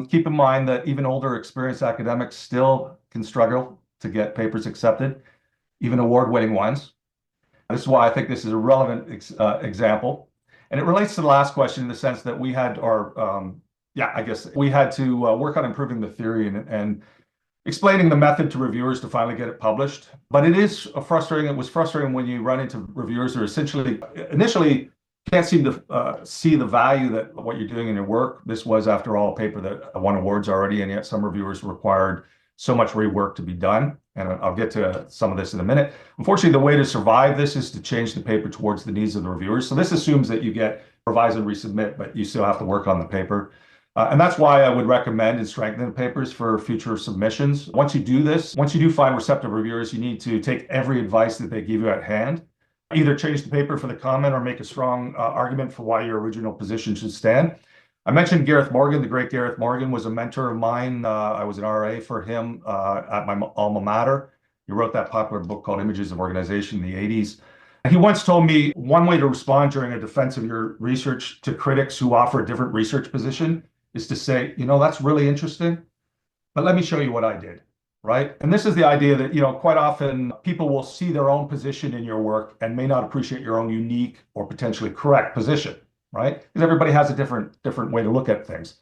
keep in mind that even older, experienced academics still can struggle to get papers accepted, even award-winning ones. This is why I think this is a relevant example. And it relates to the last question in the sense that we had we had to work on improving the theory and explaining the method to reviewers to finally get it published. But it is frustrating. It was frustrating when you run into reviewers who are essentially initially can't seem to see the value that what you're doing in your work. This was, after all, a paper that won awards already, and yet some reviewers required so much rework to be done. And I'll get to some of this in a minute. Unfortunately, the way to survive this is to change the paper towards the needs of the reviewers. So this assumes that you get revise and resubmit, but you still have to work on the paper. And that's why I would recommend and strengthen the papers for future submissions. Once you do this, once you do find receptive reviewers, you need to take every advice that they give you at hand. Either change the paper for the comment or make a strong argument for why your original position should stand. I mentioned Gareth Morgan. The great Gareth Morgan was a mentor of mine. I was an RA for him at my alma mater. He wrote that popular book called Images of Organization in the 80s. He once told me one way to respond during a defense of your research to critics who offer a different research position is to say, that's really interesting, but let me show you what I did, right? And this is the idea that, quite often people will see their own position in your work and may not appreciate your own unique or potentially correct position, right? Because everybody has a different way to look at things.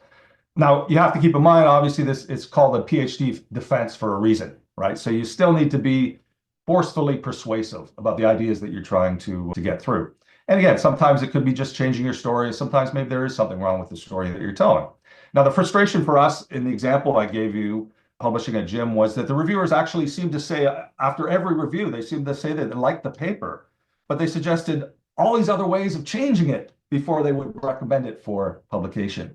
Now, you have to keep in mind, obviously, it's called a PhD defense for a reason, right? So you still need to be forcefully persuasive about the ideas that you're trying to get through. And again, sometimes it could be just changing your story. Sometimes maybe there is something wrong with the story that you're telling. Now, the frustration for us in the example I gave you, publishing at JIM, was that the reviewers actually seemed to say, after every review, they seemed to say that they liked the paper, but they suggested all these other ways of changing it before they would recommend it for publication.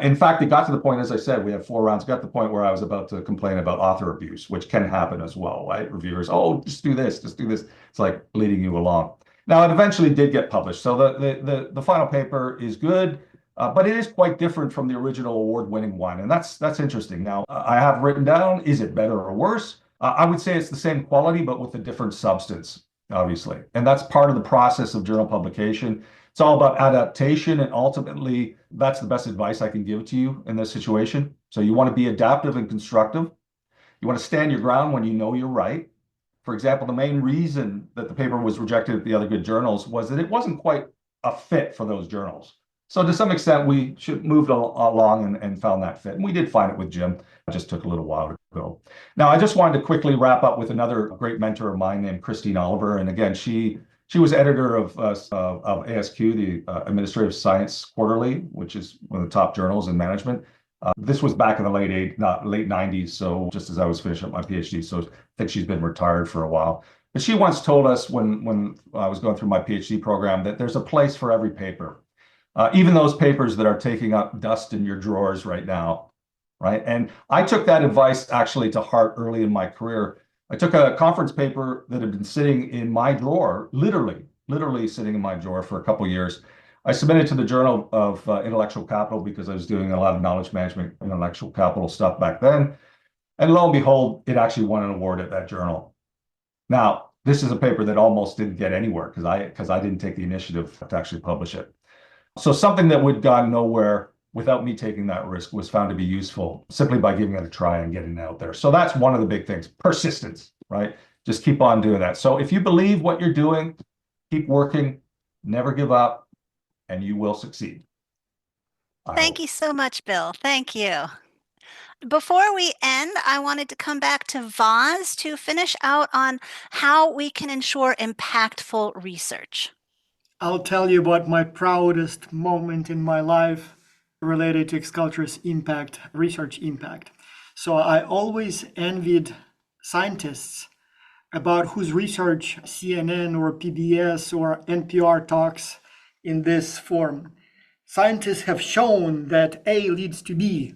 In fact, it got to the point, as I said, we had 4 rounds, got to the point where I was about to complain about author abuse, which can happen as well, right? Reviewers, just do this, just do this. It's like leading you along. Now, it eventually did get published. So the final paper is good. But it is quite different from the original award-winning one, and that's interesting. Now, I have written down, is it better or worse? I would say it's the same quality, but with a different substance, obviously. And that's part of the process of journal publication. It's all about adaptation, and ultimately, that's the best advice I can give to you in this situation. So you want to be adaptive and constructive. You want to stand your ground when you know you're right. For example, the main reason that the paper was rejected at the other good journals was that it wasn't quite a fit for those journals. So to some extent, we moved along and found that fit. And we did find it with Jim. It just took a little while to go. Now, I just wanted to quickly wrap up with another great mentor of mine named Christine Oliver. And again, she was editor of ASQ, the Administrative Science Quarterly, which is one of the top journals in management. This was back in the late 90s, so just as I was finishing up my PhD. So I think she's been retired for a while. But she once told us when I was going through my PhD program that there's a place for every paper. Even those papers that are taking up dust in your drawers right now, right? And I took that advice actually to heart early in my career. I took a conference paper that had been sitting in my drawer, literally sitting in my drawer for a couple of years. I submitted to the Journal of Intellectual Capital because I was doing a lot of knowledge management, intellectual capital stuff back then. And lo and behold, it actually won an award at that journal. Now, this is a paper that almost didn't get anywhere because I didn't take the initiative to actually publish it. So something that would have gone nowhere without me taking that risk was found to be useful simply by giving it a try and getting it out there. So that's one of the big things, persistence, right? Just keep on doing that. So if you believe what you're doing, keep working, never give up, and you will succeed. Thank you so much, Bill. Thank you. Before we end, I wanted to come back to Vaz to finish out on how we can ensure impactful research. I'll tell you about my proudest moment in my life related to X-Culture's impact, research impact. So I always envied scientists about whose research CNN or PBS or NPR talks in this form. Scientists have shown that A leads to B.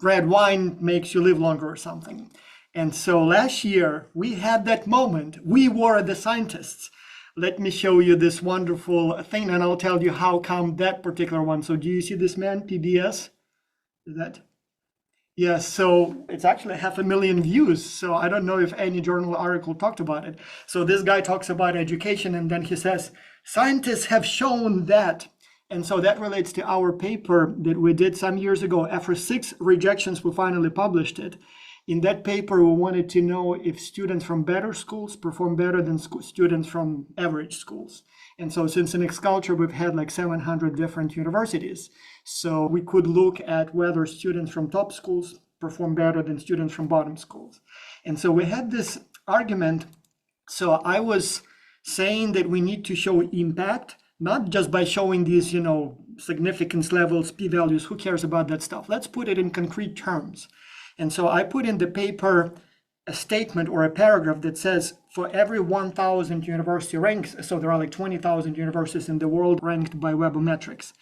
Red wine makes you live longer or something. And so last year we had that moment. We were the scientists. Let me show you this wonderful thing, and I'll tell you how come that particular one. So do you see this man, PBS? Is that? Yes, so it's actually 500,000 views. So I don't know if any journal article talked about it. So this guy talks about education and then he says, scientists have shown that. And so that relates to our paper that we did some years ago. After 6 rejections, we finally published it. In that paper, we wanted to know if students from better schools perform better than students from average schools. And so since in X-Culture, we've had like 700 different universities. So we could look at whether students from top schools perform better than students from bottom schools. And so we had this argument. So I was saying that we need to show impact, not just by showing these, significance levels, p-values, who cares about that stuff? Let's put it in concrete terms. And so I put in the paper a statement or a paragraph that says for every 1,000 university ranks, so there are like 20,000 universities in the world ranked by Webometrics.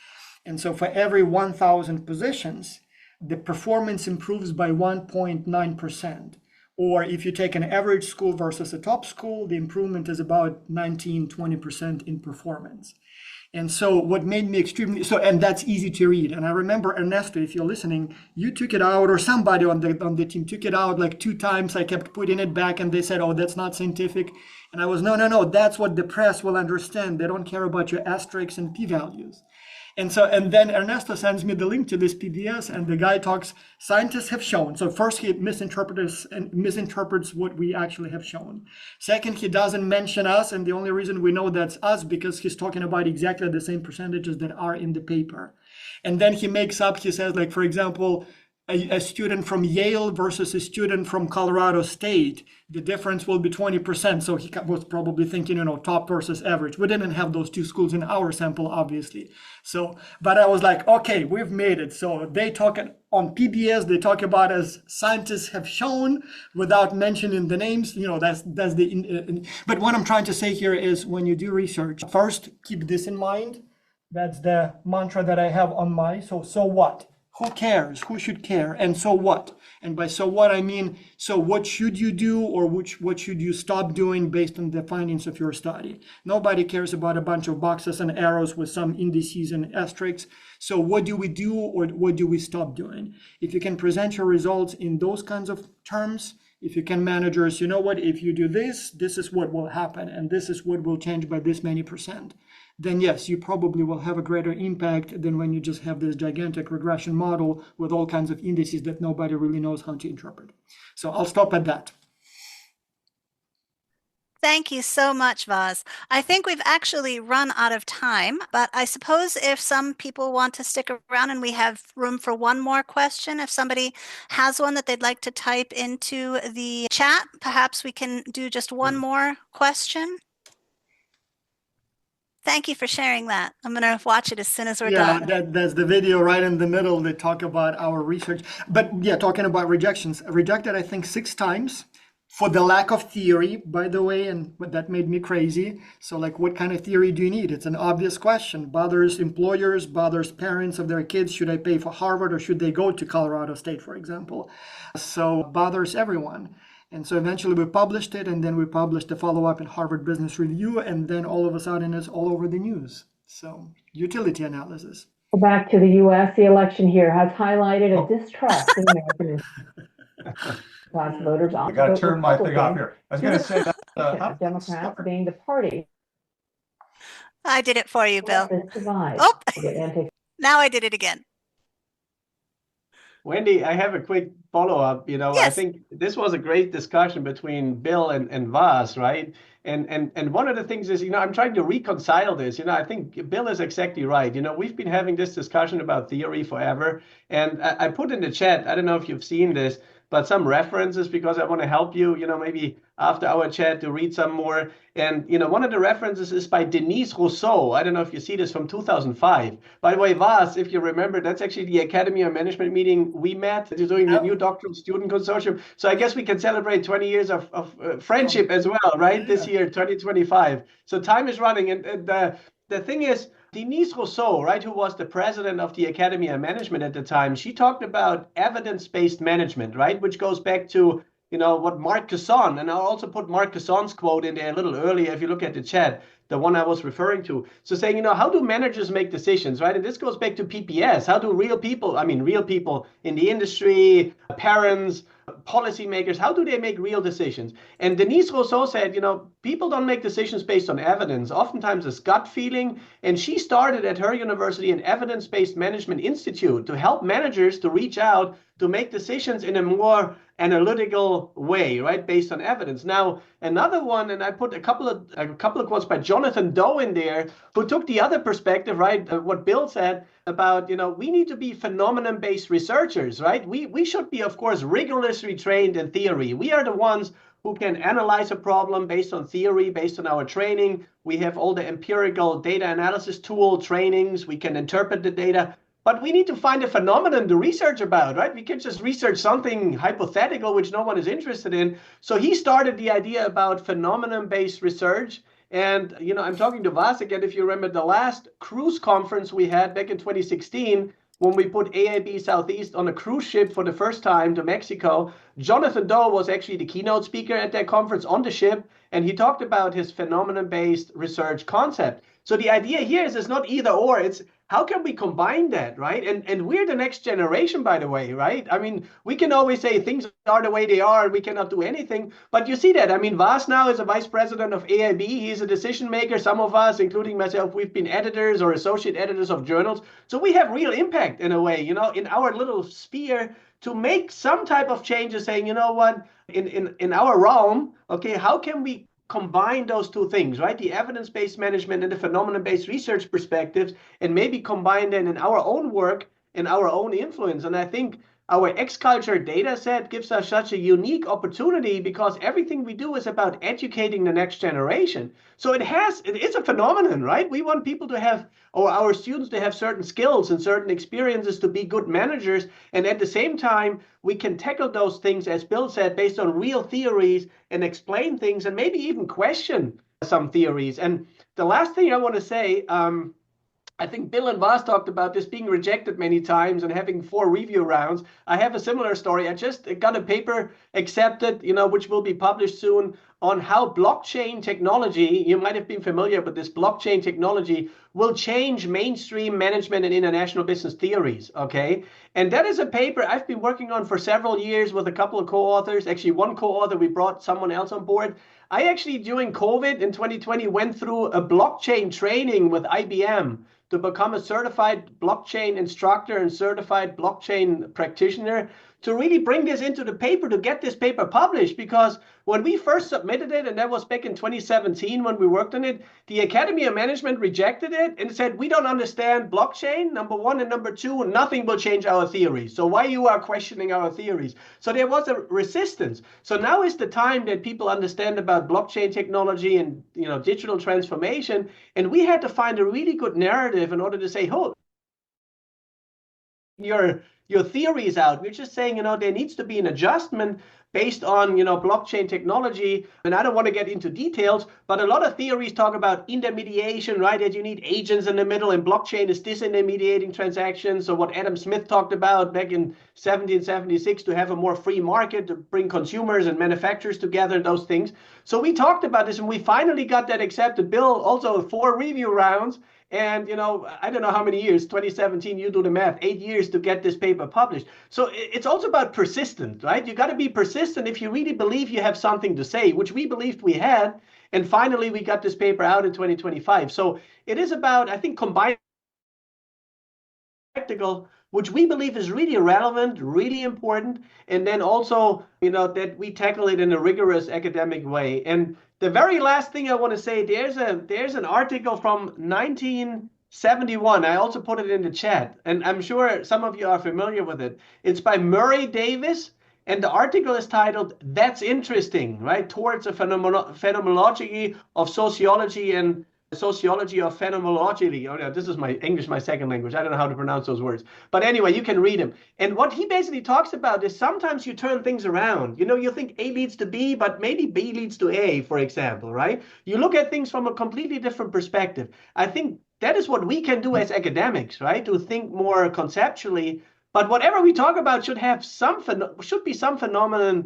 And so for every 1,000 positions, the performance improves by 1.9%. Or if you take an average school versus a top school, the improvement is about 19-20% in performance. And so what made me and that's easy to read. And I remember, Ernesto, if you're listening, you took it out, or somebody on the team took it out like 2 times. I kept putting it back and they said, oh, that's not scientific. And I was, no, that's what the press will understand. They don't care about your asterisks and p-values. And then Ernesto sends me the link to this PBS, and the guy talks, scientists have shown. So first he misinterprets what we actually have shown. Second, he doesn't mention us, and the only reason we know that's us because he's talking about exactly the same percentages that are in the paper. And then he says, like, for example, a student from Yale versus a student from Colorado State, the difference will be 20%. So he was probably thinking, top versus average. We didn't have those 2 schools in our sample, obviously. But I was like, okay, we've made it. So they talk on PBS, they talk about as scientists have shown without mentioning the names. That's but what I'm trying to say here is when you do research, first keep this in mind. That's the mantra that I have on my, so what? Who cares? Who should care? And so what? And by so what, I mean, so what should you do or what should you stop doing based on the findings of your study? Nobody cares about a bunch of boxes and arrows with some indices and asterisks. So what do we do or what do we stop doing? If you can present your results in those kinds of terms, if you can managers, if you do this, this is what will happen and this is what will change by this many percent. Then yes, you probably will have a greater impact than when you just have this gigantic regression model with all kinds of indices that nobody really knows how to interpret. So I'll stop at that. Thank you so much, Vaz. I think we've actually run out of time, but I suppose if some people want to stick around and we have room for one more question, if somebody has one that they'd like to type into the chat, perhaps we can do just one more question. Thank you for sharing that. I'm going to watch it as soon as we're done. Yeah, that's the video right in the middle. They talk about our research. But yeah, talking about rejections. Rejected, I think, 6 times for the lack of theory, by the way, and that made me crazy. So like, what kind of theory do you need? It's an obvious question. Bothers employers, bothers parents of their kids. Should I pay for Harvard or should they go to Colorado State, for example? So bothers everyone. And so eventually we published it, and then we published the follow-up in Harvard Business Review, and then all of a sudden it's all over the news. So utility analysis. Go back to the U.S. The election here has highlighted a distrust in American class voters. I got to turn my thing off here. I was going to say that Democrats being the party. I did it for you, Bill. Oh, now I did it again. Wendy, I have a quick follow-up. Yes. I think this was a great discussion between Bill and Vaz, right? And one of the things is, I'm trying to reconcile this. I think Bill is exactly right. We've been having this discussion about theory forever. And I put in the chat, I don't know if you've seen this, but some references because I want to help you, maybe after our chat to read some more. And, one of the references is by Denise Rousseau. I don't know if you see this from 2005. By the way, Vaz, if you remember, that's actually the Academy of Management meeting we met during the new doctoral student consortium. So I guess we can celebrate 20 years of friendship as well, right? Yeah. This year, 2025. So time is running. And the thing is, Denise Rousseau, right, who was the president of the Academy of Management at the time, she talked about evidence-based management, right, which goes back to, what Marc Casson, and I'll also put Marc Casson's quote in there a little earlier if you look at the chat, the one I was referring to. So saying, how do managers make decisions, right? And this goes back to PPS. How do real people in the industry, parents, policymakers, how do they make real decisions? And Denise Rousseau said, people don't make decisions based on evidence. Oftentimes it's gut feeling. And she started at her university an evidence-based management institute to help managers to reach out to make decisions in a more analytical way, right, based on evidence. Now, another one, and I put a couple of quotes by Jonathan Doe in there, who took the other perspective, right, what Bill said about, we need to be phenomenon-based researchers, right? We should be, of course, rigorously trained in theory. We are the ones who can analyze a problem based on theory, based on our training. We have all the empirical data analysis tool trainings. We can interpret the data. But we need to find a phenomenon to research about, right? We can't just research something hypothetical, which no one is interested in. So he started the idea about phenomenon-based research. And, I'm talking to Vas again, if you remember the last cruise conference we had back in 2016, when we put AIB Southeast on a cruise ship for the first time to Mexico, Jonathan Doe was actually the keynote speaker at that conference on the ship, and he talked about his phenomenon-based research concept. So the idea here is it's not either or, it's how can we combine that, right? And we're the next generation, by the way, right? I mean, we can always say things are the way they are and we cannot do anything, but you see that. I mean, Vas now is a vice president of AIB. He's a decision maker. Some of us, including myself, we've been editors or associate editors of journals. So we have real impact in a way, in our little sphere to make some type of changes saying, you know what, in our realm, okay, how can we combine those two things, right? The evidence-based management and the phenomenon-based research perspectives, and maybe combine them in our own work and our own influence. And I think our X-Culture data set gives us such a unique opportunity because everything we do is about educating the next generation. So it is a phenomenon, right? We want people to have, or our students to have certain skills and certain experiences to be good managers. And at the same time, we can tackle those things, as Bill said, based on real theories and explain things and maybe even question some theories. And the last thing I want to say, I think Bill and Vas talked about this being rejected many times and having 4 review rounds. I have a similar story. I just got a paper accepted, which will be published soon, on how blockchain technology, you might have been familiar with this, blockchain technology will change mainstream management and international business theories, okay? And that is a paper I've been working on for several years with a couple of co-authors. Actually, one co-author, we brought someone else on board. I actually, during COVID in 2020, went through a blockchain training with IBM to become a certified blockchain instructor and certified blockchain practitioner to really bring this into the paper, to get this paper published. Because when we first submitted it, and that was back in 2017 when we worked on it, the Academy of Management rejected it and said, we don't understand blockchain, number one, and number two, nothing will change our theories. So why you are questioning our theories? So there was a resistance. So now is the time that people understand about blockchain technology and digital transformation. And we had to find a really good narrative in order to say, oh, your theory is out. We're just saying, there needs to be an adjustment based on, blockchain technology. And I don't want to get into details, but a lot of theories talk about intermediation, right? That you need agents in the middle, and blockchain is disintermediating transactions. So what Adam Smith talked about back in 1776, to have a more free market, to bring consumers and manufacturers together, those things. So we talked about this and we finally got that accepted. Bill, also 4 review rounds. And, I don't know how many years, 2017, you do the math, 8 years to get this paper published. So it's also about persistence, right? You got to be persistent if you really believe you have something to say, which we believed we had. And finally, we got this paper out in 2025. So it is about, I think, combining practical, which we believe is really relevant, really important, and then also, that we tackle it in a rigorous academic way. And the very last thing I want to say, there's an article from 1971. I also put it in the chat, and I'm sure some of you are familiar with it. It's by Murray Davis, and the article is titled, "That's Interesting," right? Towards a phenomenology of sociology and sociology of phenomenology. Oh, yeah, this is my English, my second language. I don't know how to pronounce those words. But anyway, you can read him. And what he basically talks about is sometimes you turn things around. You think A leads to B, but maybe B leads to A, for example, right? You look at things from a completely different perspective. I think that is what we can do as academics, right? To think more conceptually. But whatever we talk about should be some phenomena,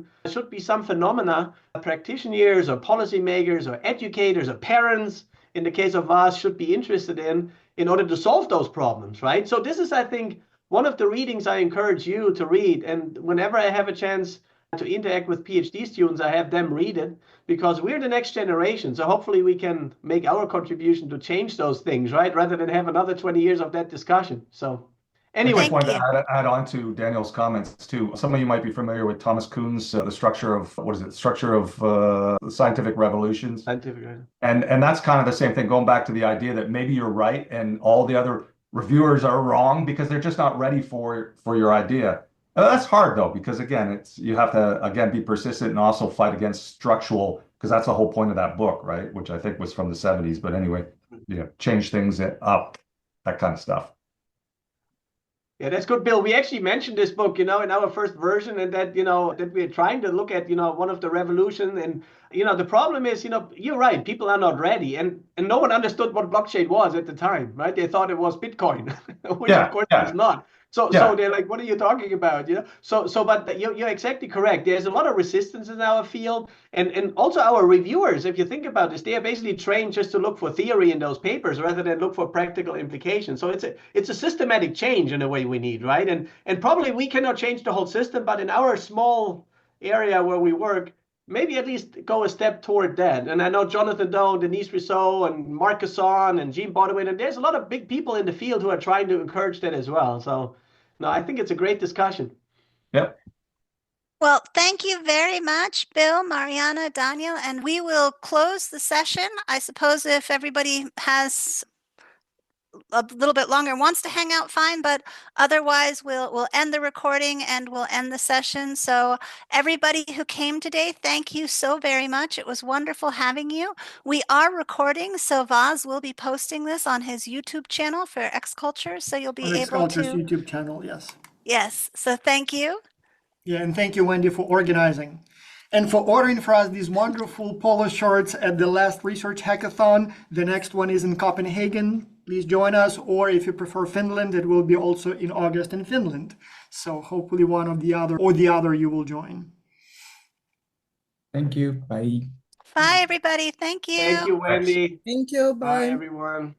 practitioners or policymakers or educators or parents, in the case of VAS, should be interested in order to solve those problems, right? So this is, I think, one of the readings I encourage you to read. And whenever I have a chance to interact with PhD students, I have them read it, because we're the next generation. So hopefully we can make our contribution to change those things, right? Rather than have another 20 years of that discussion. So I anyway. just wanted to add on to Daniel's comments too. Some of you might be familiar with Thomas Kuhn's The Structure of, Structure of Scientific Revolutions. Scientific, right? And that's kind of the same thing, going back to the idea that maybe you're right and all the other reviewers are wrong because they're just not ready for your idea. That's hard though, because again, you have to again be persistent and also fight against structural, because that's the whole point of that book, right? Which I think was from the 70s. But anyway, change things up, that kind of stuff. Yeah, that's good, Bill. We actually mentioned this book, in our first version, and that, that we're trying to look at, one of the revolution. And, the problem is, you're right, people are not ready. And no one understood what blockchain was at the time, right? They thought it was Bitcoin, which of course it's not. So they're like, what are you talking about? But you're exactly correct. There's a lot of resistance in our field. And also our reviewers, if you think about this, they are basically trained just to look for theory in those papers rather than look for practical implications. So it's a systematic change in a way we need, right? And probably we cannot change the whole system, but in our small area where we work, maybe at least go a step toward that. And I know Jonathan Doe, Denise Rousseau, and Mark Casson, and Jean Bodewin, and there's a lot of big people in the field who are trying to encourage that as well. So, no, I think it's a great discussion. Yep. Well, thank you very much, Bill, Mariana, Daniel, and we will close the session. I suppose if everybody has a little bit longer and wants to hang out, fine, but otherwise we'll end the recording and we'll end the session. So everybody who came today, thank you so very much. It was wonderful having you. We are recording, so Vaz will be posting this on his YouTube channel for XCulture, so you'll be On able to. XCulture's YouTube channel, yes. Yes, so thank you. Yeah, and thank you, Wendy, for organizing. And for ordering for us these wonderful polo shirts at the last research hackathon. The next one is in Copenhagen. Please join us. Or if you prefer Finland, it will be also in August in Finland. So hopefully one of the other or the other you will join. Thank you. Bye. Bye, everybody. Thank you. Thank you, Wendy. Thank you. Bye, Bye. everyone.